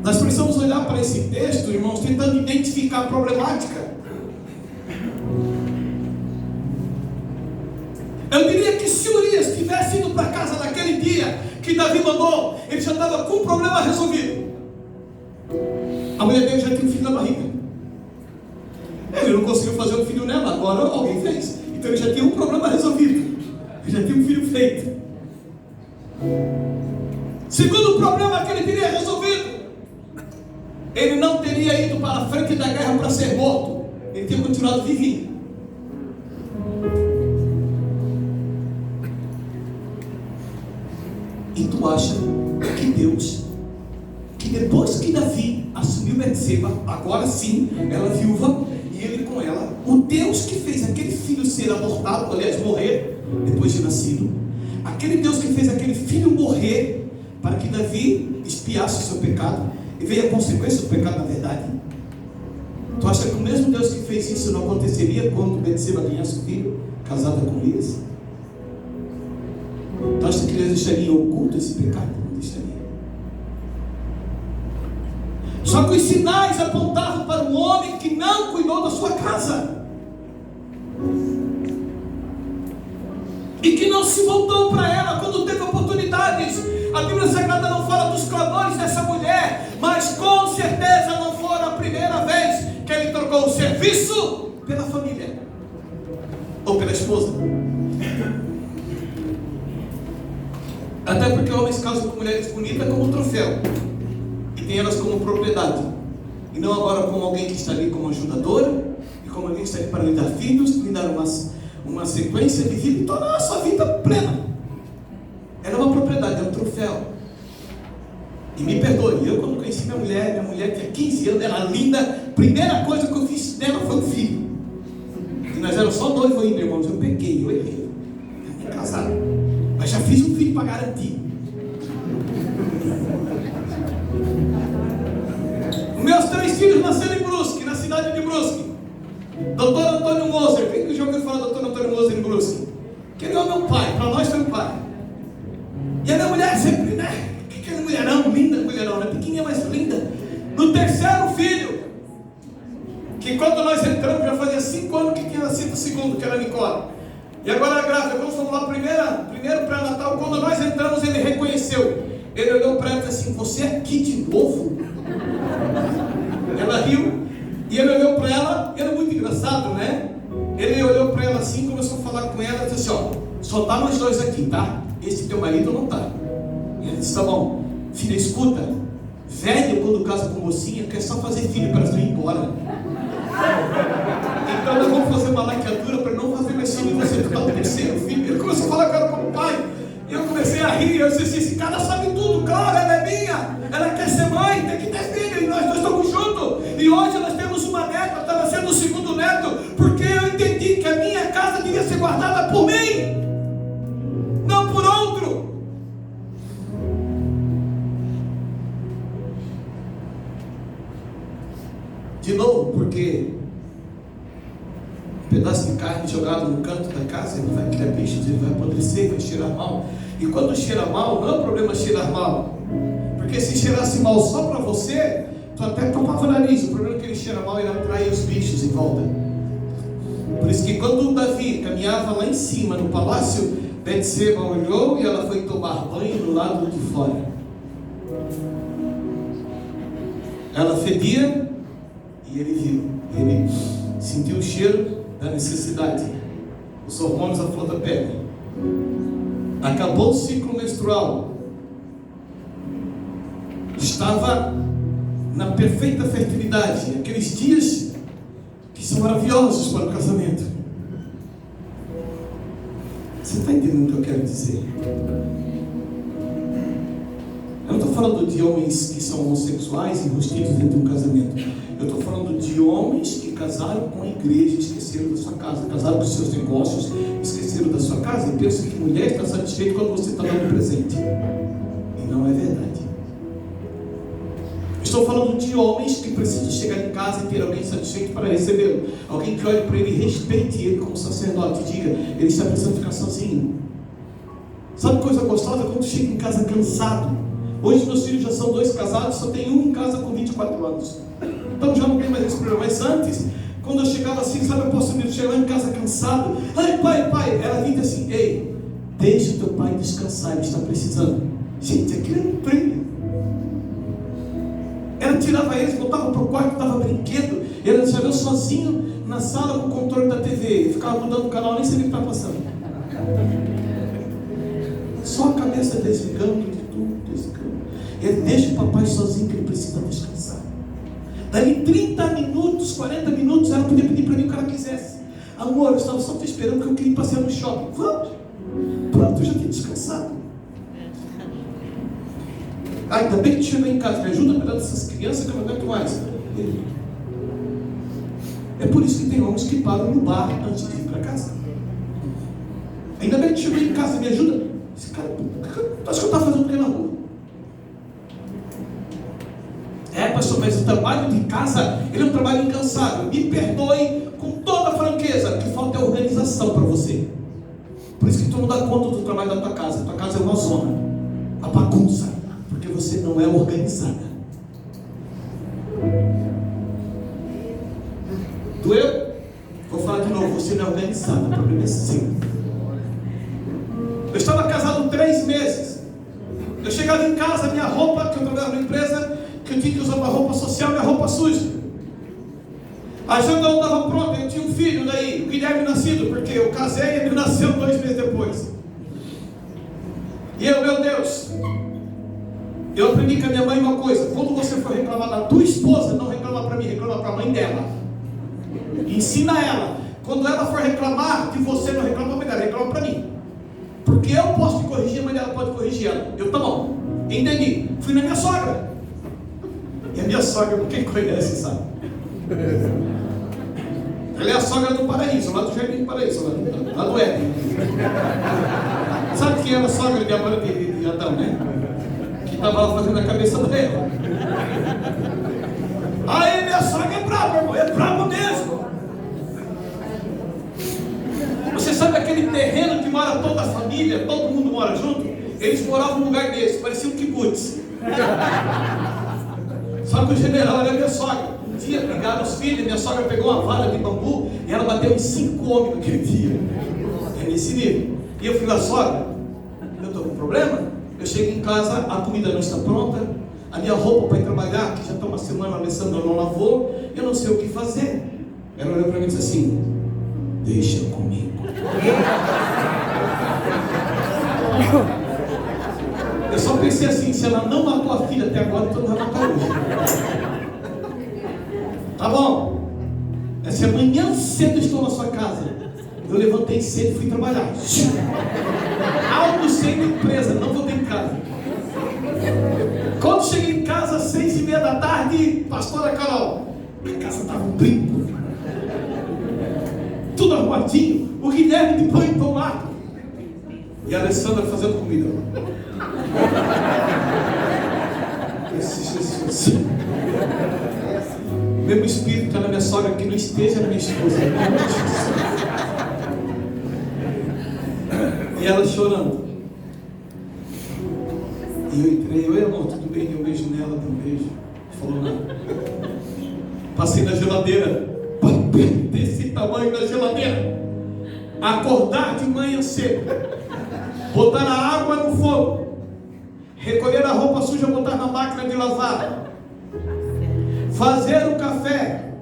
Nós precisamos olhar para esse texto, irmãos, tentando identificar a problemática. Eu diria que se Urias tivesse ido para casa naquele dia que Davi mandou, ele já estava com o problema resolvido. A mulher dele já tinha um filho na barriga. Ele não conseguiu fazer um filho nela, agora alguém fez. Então ele já tinha um problema resolvido. Ele já tinha um filho feito. Segundo problema que ele teria resolvido, ele não teria ido para a frente da guerra para ser morto. Ele teria continuado vivinho. E tu acha que Deus, que depois que Davi assumiu Betseba, agora sim, ela viúva e ele com ela, o Deus que fez aquele filho ser abortado, aliás, morrer depois de nascido, aquele Deus que fez aquele filho morrer para que Davi expiasse o seu pecado e veio a consequência do pecado na verdade. Tu acha que o mesmo Deus que fez isso não aconteceria quando Betseba ganhasse o filho, casada com Urias? Tu acha que Deus deixaria oculto esse pecado? Não deixaria. Só que os sinais apontavam para um homem que não cuidou da sua casa e que não se voltou para ela quando teve oportunidades. A Bíblia Sagrada não fala dos clamores dessa mulher, mas com certeza não foi a primeira vez que ele trocou o serviço pela família ou pela esposa. Até porque homens casam com mulheres bonitas como troféu e tem elas como propriedade, e não agora como alguém que está ali como ajudadora e como alguém que está ali para lhe dar filhos, lhe dar uma sequência de vida e tornar a sua vida plena. Ela é uma propriedade, é um troféu. E me perdoe, eu quando conheci minha mulher tinha 15 anos, era linda, a primeira coisa que eu fiz dela foi um filho. E nós éramos só noivos ainda, irmãos. Eu peguei, eu errei, eu ia casar, mas já fiz um filho para garantir. Os meus 3 filhos nasceram em Brusque, na cidade de Brusque. Doutor Antônio Moser, quem que já ouviu falar do Doutor Antônio Moser em Brusque? Que ele é o meu pai, para nós foi o pai. E a minha mulher sempre, né? Que mulherão, linda mulherão, né? Pequenininha, mas linda. No 3º filho, que quando nós entramos, já fazia 5 anos que tinha nascido o segundo, que era a Nicole. E agora a grávida, quando fomos lá primeiro pré-natal, quando nós entramos, ele reconheceu. Ele olhou para ela e disse assim: você é aqui de novo? Ela riu, e ele olhou para ela, era muito engraçado, né? Ele olhou para ela assim, começou a falar com ela, e disse assim: ó, só tá nós dois aqui, tá? Esse teu marido não tá. E ele disse: tá bom, filha, escuta, velho quando casa com mocinha, quer só fazer filho para elas não ir embora. Então nós vamos fazer uma laqueadura para não fazer mais filho, você ficar o 3º filho. Ele começou a falar com ela como pai. E eu comecei a rir, eu disse assim: esse cara sabe tudo, claro, ela é minha, ela quer ser mãe, tem que ter filho, e nós dois estamos juntos. E hoje nós temos uma neta, está nascendo o 2º neto, porque eu entendi que a minha casa devia ser guardada por mim, não por outro. De novo, porque um pedaço de carne jogado no canto da casa, ele vai criar bichos, ele vai apodrecer, vai cheirar mal. E quando cheira mal, não é o problema cheirar mal, porque se cheirasse mal só para você, tu até tomava o nariz. O problema é que ele cheira mal, ele atrai os bichos em volta. Por isso que quando o Davi caminhava lá em cima no palácio, Betseba olhou e ela foi tomar banho do lado de fora. Ela fedia e ele viu, ele sentiu o cheiro da necessidade, os hormônios à flor da pele. Acabou o ciclo menstrual, estava na perfeita fertilidade, aqueles dias que são maravilhosos para o casamento. Você está entendendo o que eu quero dizer? Eu não estou falando de homens que são homossexuais enrustidos dentro de um casamento. Eu estou falando de homens que casaram com a igreja e esqueceram da sua casa, casaram com os seus negócios, esqueceram da sua casa e pensam que mulher está satisfeita quando você está dando presente. E não é verdade. Estou falando de homens que precisam chegar em casa e ter alguém satisfeito para recebê-lo. Alguém que olhe para ele e respeite ele como sacerdote e diga: ele está precisando ficar sozinho. Sabe coisa gostosa? Quando chega em casa cansado. Hoje meus filhos já são 2 casados, só tem um em casa com 24 anos. Então já não tem mais esse problema. Mas antes, quando eu chegava assim, sabe, eu posso chegar em casa cansado. Ai, pai, ela vinha assim: ei, deixa o teu pai descansar, ele está precisando. Gente, aquilo é um prêmio. Ela tirava eles, voltava para o quarto, dava brinquedo. Ela deixava eu sozinho na sala com o controle da TV, ficava mudando o canal, nem sabia o que estava passando. Só a cabeça desligando de tudo, desligando. Ele deixa o papai sozinho, que ele precisa descansar. Dali 30 minutos, 40 minutos, ela podia pedir para mim o que ela quisesse. Amor, eu estava só te esperando que eu queria passear no shopping. Vamos. Pronto, eu já tinha descansado. Ainda bem que chegou em casa, me ajuda a cuidar dessas crianças que eu não aguento mais. É por isso que tem homens que param no bar antes de ir para casa. Ainda bem que chegou em casa, me ajuda. Esse cara, acho que eu estava fazendo o que na rua? Pastor, mas o trabalho de casa, ele é um trabalho incansável. Me perdoe com toda a franqueza, que falta é organização para você. Por isso que tu não dá conta do trabalho da tua casa. A tua casa é uma zona, uma bagunça, porque você não é organizada. Doeu? Vou falar de novo, você não é organizada. O problema é seu. Eu estava casado 3 meses. Eu chegava em casa, minha roupa, que eu trabalhava na empresa, que eu tinha que usar uma roupa social, minha roupa suja. A janta não estava pronta, eu tinha um filho daí, o Guilherme nascido, porque eu casei e ele nasceu 2 meses depois. E eu, meu Deus, eu aprendi com a minha mãe uma coisa: quando você for reclamar da tua esposa, não reclama para mim, reclama para a mãe dela. Ensina ela. Quando ela for reclamar de você, não reclama para a mãe dela, reclama para mim. Porque eu posso te corrigir, a mãe dela pode corrigir ela. Eu, tá bom, entendi. Fui na minha sogra. E a minha sogra, quem conhece sabe. Ela é a sogra do Paraíso, lá do Jardim do Paraíso, lá do Éden. Sabe quem era a sogra de Adão, né? Que estava lá fazendo a cabeça da Eva. Aí minha sogra é brava, irmão, é brava mesmo. Você sabe aquele terreno que mora toda a família, todo mundo mora junto? Eles moravam num lugar desse, parecia um kibutz. Só que o general era minha sogra. Um dia brigaram os filhos, minha sogra pegou uma vara de bambu e ela bateu em 5 homens naquele dia. É nesse nível. E eu fui lá, sogra, eu estou com problema? Eu chego em casa, a comida não está pronta, a minha roupa para ir trabalhar, que já está uma semana, a Alessandra não lavou, eu não sei o que fazer. Ela olhou para mim e disse assim: deixa comigo. Eu só pensei assim: se ela não matou a filha até agora, então não vai matar hoje. Tá bom. Se amanhã cedo estou na sua casa, eu levantei cedo e fui trabalhar. Almocei na empresa, não voltei em casa. Quando cheguei em casa, 6:30 da tarde, pastora Carol, a casa estava um brinco, tudo arrumadinho, o Guilherme de banho tomado e a Alessandra fazendo comida. Esse Jesus, meu espírito está na minha sogra, que não esteja na minha esposa. E ela chorando. E eu entrei: oi amor, tudo bem? Dei um beijo nela, dei um beijo. Não falou nada. Passei na geladeira, papel desse tamanho na geladeira. Acordar de manhã cedo, botar a água no fogo, recolher a roupa suja, botar na máquina de lavar, fazer o café,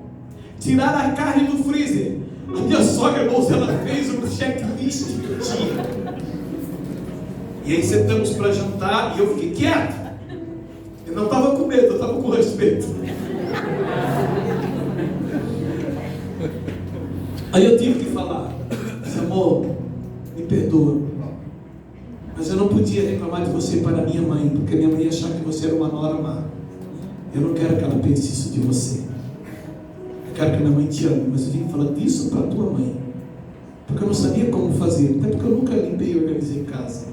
tirar a carne do freezer. A minha sogra, irmãos, ela fez um checklist do dia. E aí sentamos para jantar e eu fiquei quieto. Eu não estava com medo, eu estava com respeito. Aí eu tive que falar: amor, me perdoa, mas eu não podia reclamar de você para minha mãe, porque minha mãe ia achar que você era uma nora má. Eu não quero que ela pense isso de você. Eu quero que minha mãe te ame, mas eu vim falar disso para a tua mãe, porque eu não sabia como fazer, até porque eu nunca limpei e organizei casa.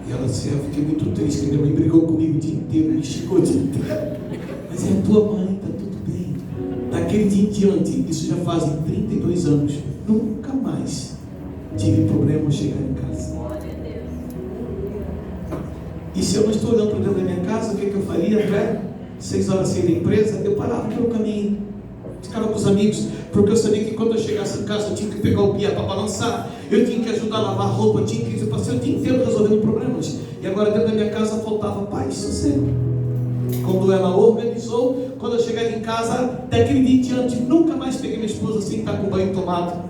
E ela disse: eu fiquei muito triste, que minha mãe brigou comigo o dia inteiro, me xingou o dia inteiro. Mas é a tua mãe, está tudo bem. Daquele dia em diante, isso já fazem 32 anos, nunca mais tive problema ao chegar em casa. E se eu não estou olhando para dentro da minha casa, o que eu faria? Até 6 horas sair da empresa, eu parava pelo caminho, ficava com os amigos, porque eu sabia que quando eu chegasse em casa eu tinha que pegar o pia para balançar, eu tinha que ajudar a lavar roupa, eu tinha que passar o dia inteiro resolvendo problemas. E agora dentro da minha casa faltava paz e sossego. Quando ela organizou, quando eu chegava em casa, daquele dia em diante, nunca mais peguei minha esposa sem estar com banho tomado.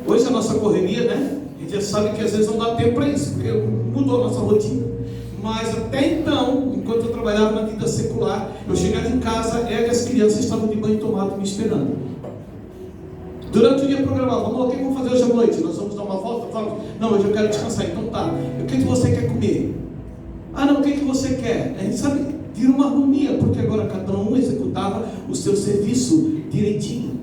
Hoje a nossa correria, né? A gente já sabe que às vezes não dá tempo para isso, porque mudou a nossa rotina. Mas até então, enquanto eu trabalhava na vida secular, eu chegava em casa, ela e as crianças estavam de banho tomado me esperando. Durante o dia programado, vamos lá, o que vamos fazer hoje à noite? Nós vamos dar uma volta? Não, hoje eu quero descansar, então tá. O que você quer comer? Ah não, o que você quer? A gente sabe, vira uma harmonia, porque agora cada um executava o seu serviço direitinho.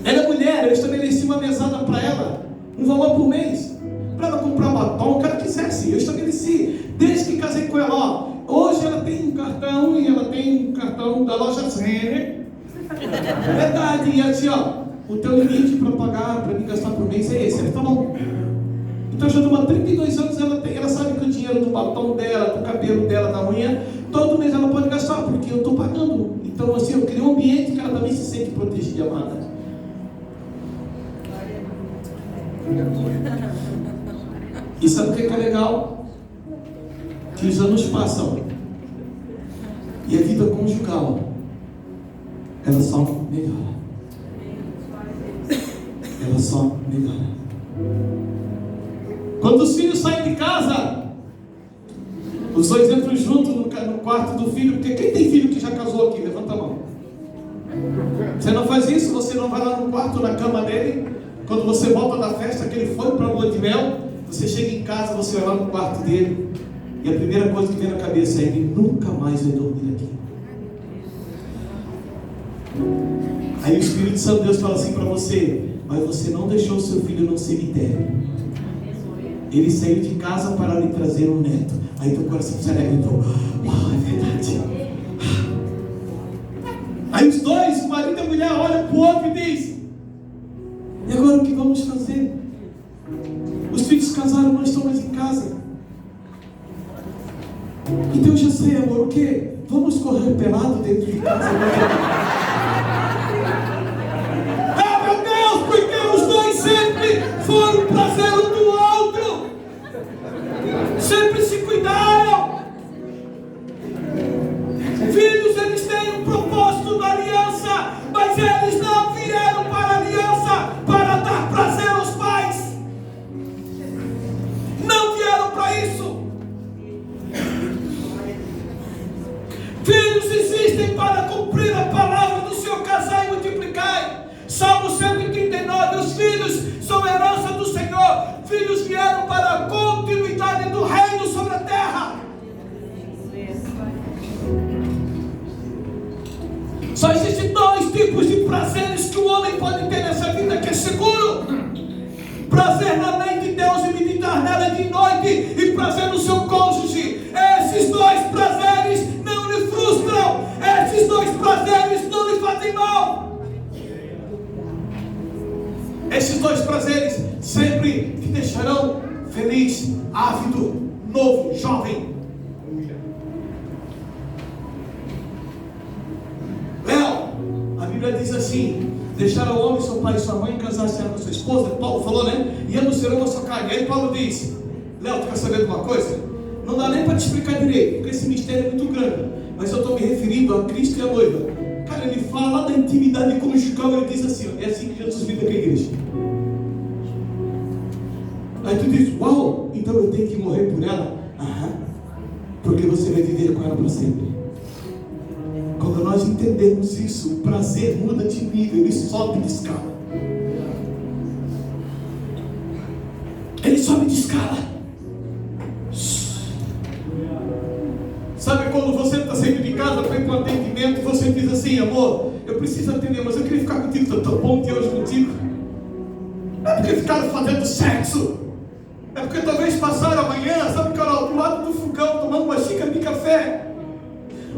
Ela é mulher, eu estabeleci uma mesada para ela, um valor por mês, para ela comprar batom, o que ela quisesse. Eu estabeleci, desde que casei com ela, ó, hoje ela tem um cartão, e ela tem um cartão da loja Renner. É verdade, e assim, ó, o teu limite para pagar, para me gastar por mês é esse. Ela, tá bom. Então já há 32 anos ela sabe que o dinheiro do batom dela, do cabelo dela, da unha, todo mês ela pode gastar, porque eu estou pagando. Então assim, eu criei um ambiente que ela também se sente protegida e amada. E sabe o que é legal? Que os anos passam e a vida conjugal, ela só melhora. Ela só melhora. Quando os filhos saem de casa, os dois entram juntos no quarto do filho. Porque quem tem filho que já casou aqui? Levanta a mão. Você não faz isso? Você não vai lá no quarto, na cama dele? Quando você volta da festa que ele foi para a lua de mel, você chega em casa, você vai lá no quarto dele, e a primeira coisa que vem na cabeça é: ele nunca mais vai dormir aqui. Aí o Espírito Santo de Deus fala assim para você: mas você não deixou seu filho no cemitério. Ele saiu de casa para lhe trazer um neto. Aí teu coração se alegra, então, uau, é verdade. Aí os dois, o marido e a mulher, olham para o outro e diz: e agora o que vamos fazer? Os filhos casaram, não estão mais em casa. Então eu já sei, amor, o que? Vamos correr pelado dentro de casa. Ah, meu Deus, porque os dois sempre foram prazer um do outro. Sempre se cuidaram. Filhos, eles têm um propósito na aliança, mas eles não vieram para a aliança para dar prazer aos pais. Não vieram para isso. Filhos existem para cumprir a palavra do Senhor, casai e multiplicai. Salmo 139, os filhos são herança do Senhor. Filhos vieram para a continuidade do reino sobre a terra. Só existem dois tipos de prazeres que o homem pode ter nessa vida, que é seguro: prazer na lei de Deus e meditar nela de noite, e prazer no seu cônjuge. Esses dois prazeres não lhe frustram, esses dois prazeres não lhe fazem mal. Esses dois prazeres sempre te deixarão feliz, ávido, novo, jovem. A Bíblia diz assim: deixar o homem, seu pai e sua mãe, casar-se com sua esposa. Paulo falou, né? E ambos serão a sua carne. Aí Paulo diz: Léo, tu quer saber de uma coisa? Não dá nem para te explicar direito, porque esse mistério é muito grande, mas eu estou me referindo a Cristo e a noiva. Cara, ele fala da intimidade conjugal. Ele diz assim, ó, é assim que Jesus lida com a igreja. Aí tu diz: uau, então eu tenho que morrer por ela? Aham, porque você vai viver com ela para sempre. Quando nós entendemos isso, o prazer muda de nível, ele sobe de escala. Ele sobe de escala. Sabe quando você está saindo de casa para ir para um atendimento e você diz assim: amor, eu preciso atender, mas eu queria ficar contigo, estou tão bom dia hoje contigo. Não é porque ficaram fazendo sexo, é porque talvez passaram amanhã, sabe, Carol, do lado do fogão, tomando uma xícara de café,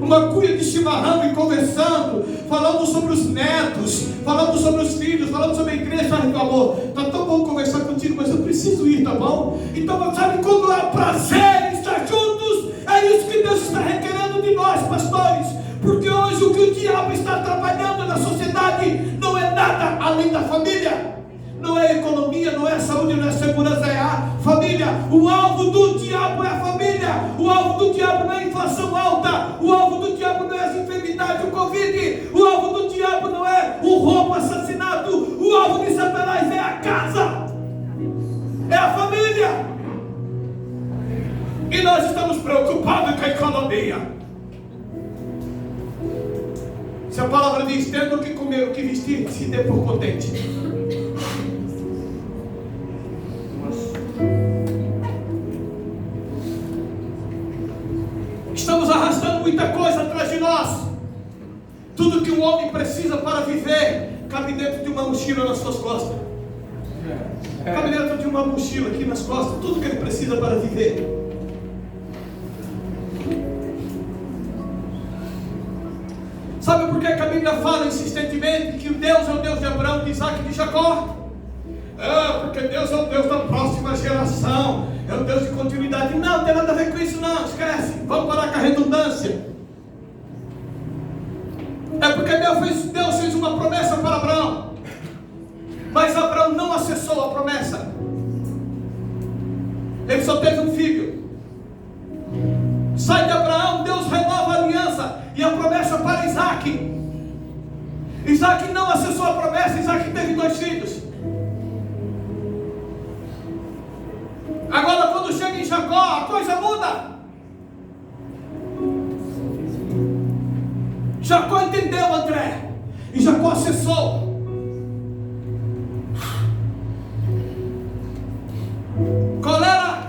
uma cuia de chimarrão e conversando, falando sobre os netos, falando sobre os filhos, falando sobre a igreja. Sabe, meu amor, está tão bom conversar contigo, mas eu preciso ir, tá bom? Então, sabe, quando há prazer em estar juntos, é isso que Deus está requerendo de nós, pastores. Porque hoje o que o diabo está trabalhando na sociedade não é nada além da família. Não é economia, não é saúde, não é segurança, é a família. família. O alvo do diabo é a família. O alvo do diabo não é a inflação alta. O alvo do diabo não é as enfermidades, o Covid. O alvo do diabo não é o roubo, o assassinato. O alvo de Satanás é a casa, é a família. E nós estamos preocupados com a economia. Se a palavra diz: tendo o que comer, o que vestir, se dê por contente. Estamos arrastando muita coisa atrás de nós. Tudo que o homem precisa para viver cabe dentro de uma mochila nas suas costas. Cabe dentro de uma mochila aqui nas costas. Tudo que ele precisa para viver. Sabe por que a Bíblia fala insistentemente que o Deus é o Deus de Abraão, de Isaac e de Jacó? Porque Deus é o Deus da próxima geração, é o Deus de continuidade. Não tem nada a ver com isso, não, esquece. Vamos parar com a redundância. É porque Deus fez uma promessa para Abraão, mas Abraão não acessou a promessa. Ele só teve um filho. Sai de Abraão, Deus renova a aliança e a promessa para Isaac. Isaac não acessou a promessa. Isaac teve 2 filhos. Agora quando chega em Jacó, a coisa muda. Jacó entendeu, André, e Jacó acessou. Qual era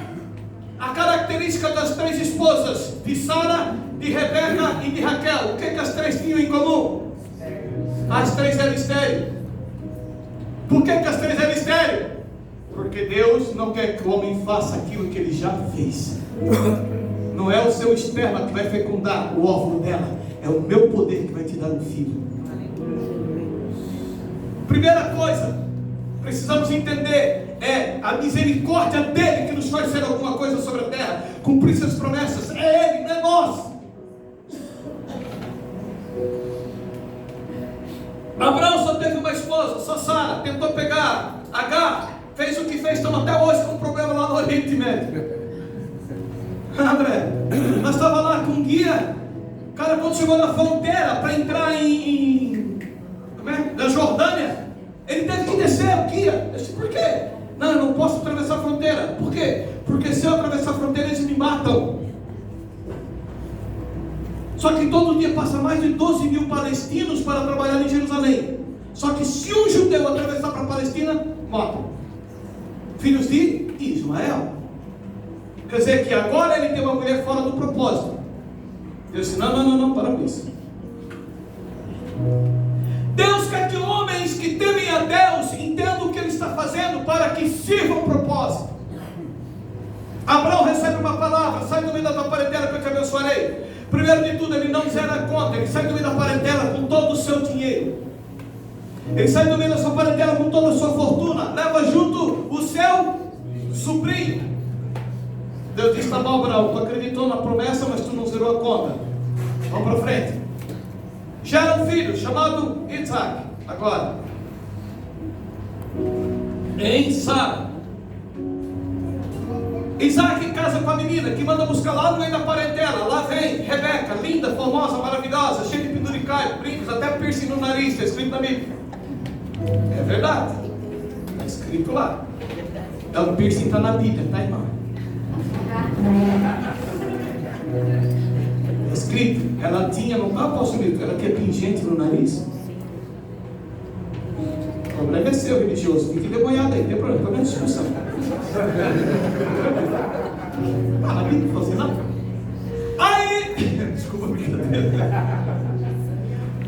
a característica das 3 esposas de Sara, de Rebeca e de Raquel? O que as 3 tinham em comum? As 3 eram estéreis. Por que as 3 eram estéreis? Porque Deus não quer que o homem faça aquilo que ele já fez. Não é o seu esperma que vai fecundar o óvulo dela, é o meu poder que vai te dar um filho. Primeira coisa, precisamos entender, é a misericórdia dele que nos faz ser alguma coisa sobre a terra, cumprir suas promessas. É ele, não é nós. Abraão só teve uma esposa, só Sara. Tentou pegar Agar, fez o que fez, estamos até hoje com um problema lá no Oriente Médio. André, nós estávamos lá com um guia. O cara, quando chegou na fronteira para entrar na Jordânia, ele teve que descer o guia. Eu disse: por quê? Não, eu não posso atravessar a fronteira. Por quê? Porque se eu atravessar a fronteira, eles me matam. Só que todo dia passa mais de 12 mil palestinos para trabalhar em Jerusalém. Só que se um judeu atravessar para a Palestina, matam. Filhos de Ismael. Quer dizer que agora ele tem uma mulher fora do propósito. Deus disse: não, para com isso. Deus quer que homens que temem a Deus entendam o que ele está fazendo para que sirvam o propósito. Abraão recebe uma palavra: sai do meio da tua parentela que eu te abençoarei. Primeiro de tudo, ele não zera a conta, ele sai do meio da parentela com todo o seu dinheiro. Ele sai do meio da sua parentela com toda a sua fortuna, leva junto o seu sobrinho. Deus diz: tá bom, Abraão, tu acreditou na promessa, mas tu não zerou a conta. Vamos para frente. Gera um filho chamado Isaac. Agora, em Sara, Isaac casa com a menina que manda buscar lá no meio da parentela. Lá vem Rebeca, linda, formosa, maravilhosa, cheia de penduricalho, brincos, até piercing no nariz. Está escrito na Bíblia. É verdade, está escrito lá. Então o piercing está na Bíblia, tá, irmão? É escrito. Ela tinha, não está, apóstolo, ela tinha pingente no nariz. O problema é seu, religioso. Fique demoniado aí, não tem problema, não é discussão. Na Bíblia, não fazer nada. Aí, desculpa a brincadeira.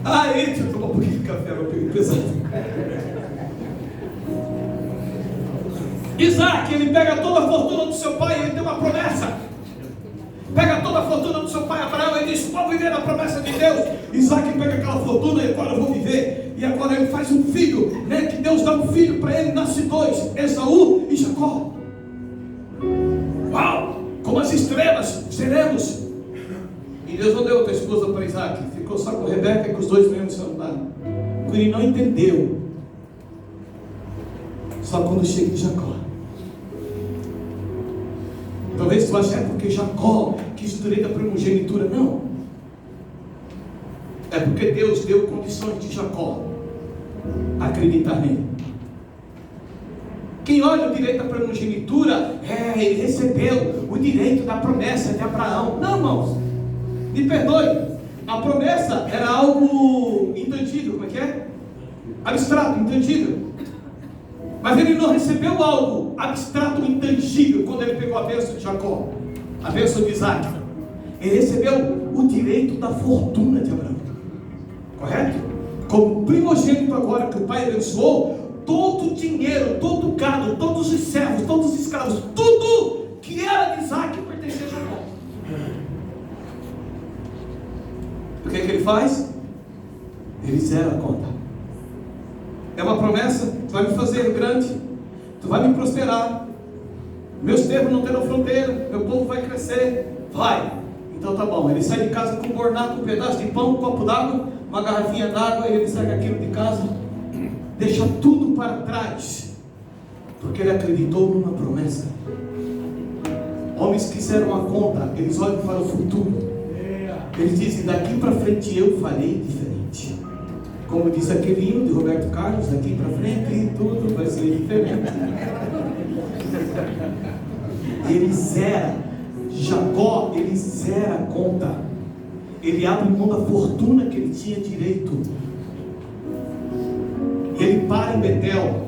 Aí, deixa eu tomar um pouquinho de café, meu peito pesado. Isaac, ele pega toda a fortuna do seu pai, ele tem uma promessa. Pega toda a fortuna do seu pai Abraão e diz: vou viver na promessa de Deus. Isaac pega aquela fortuna e agora eu vou viver. E agora ele faz um filho, né? Que Deus dá um filho para ele, nasce 2, Esaú e Jacó. Uau! Como as estrelas seremos. E Deus não deu outra esposa para Isaac, ficou só com Rebeca, que os 2 mesmos se andaram. Porque ele não entendeu. Só quando chega em Jacó. vezes tu acha, é porque Jacó quis o direito da primogenitura. Não. É porque Deus deu condições de Jacó acreditar nele. Quem olha o direito da primogenitura, ele recebeu o direito da promessa de Abraão. Não, irmãos, me perdoe, a promessa era algo intangível. Como é que é? Abstrato, intangível. Mas ele não recebeu algo abstrato, intangível quando ele pegou a bênção de Jacó, a bênção de Isaac. Ele recebeu o direito da fortuna de Abraão, correto? Como primogênito agora que o pai abençoou, todo o dinheiro, todo o gado, todos os servos, todos os escravos, tudo que era de Isaac pertencia a Jacó. O que ele faz? Ele zera a conta. É uma promessa: tu vai me fazer grande, tu vai me prosperar, meus termos não terão fronteira, meu povo vai crescer. Vai, então tá bom. Ele sai de casa com um bornaco, um pedaço de pão, um copo d'água, uma garrafinha d'água, e ele sai aquilo de casa, deixa tudo para trás, porque ele acreditou numa promessa. Homens que fizeram a conta, eles olham para o futuro, eles dizem: daqui para frente eu farei diferente. Como diz aquele hino de Roberto Carlos: daqui para frente tudo vai ser diferente. Ele zera, Jacó, ele zera a conta, ele abre mão da fortuna que ele tinha direito, e ele para em Betel.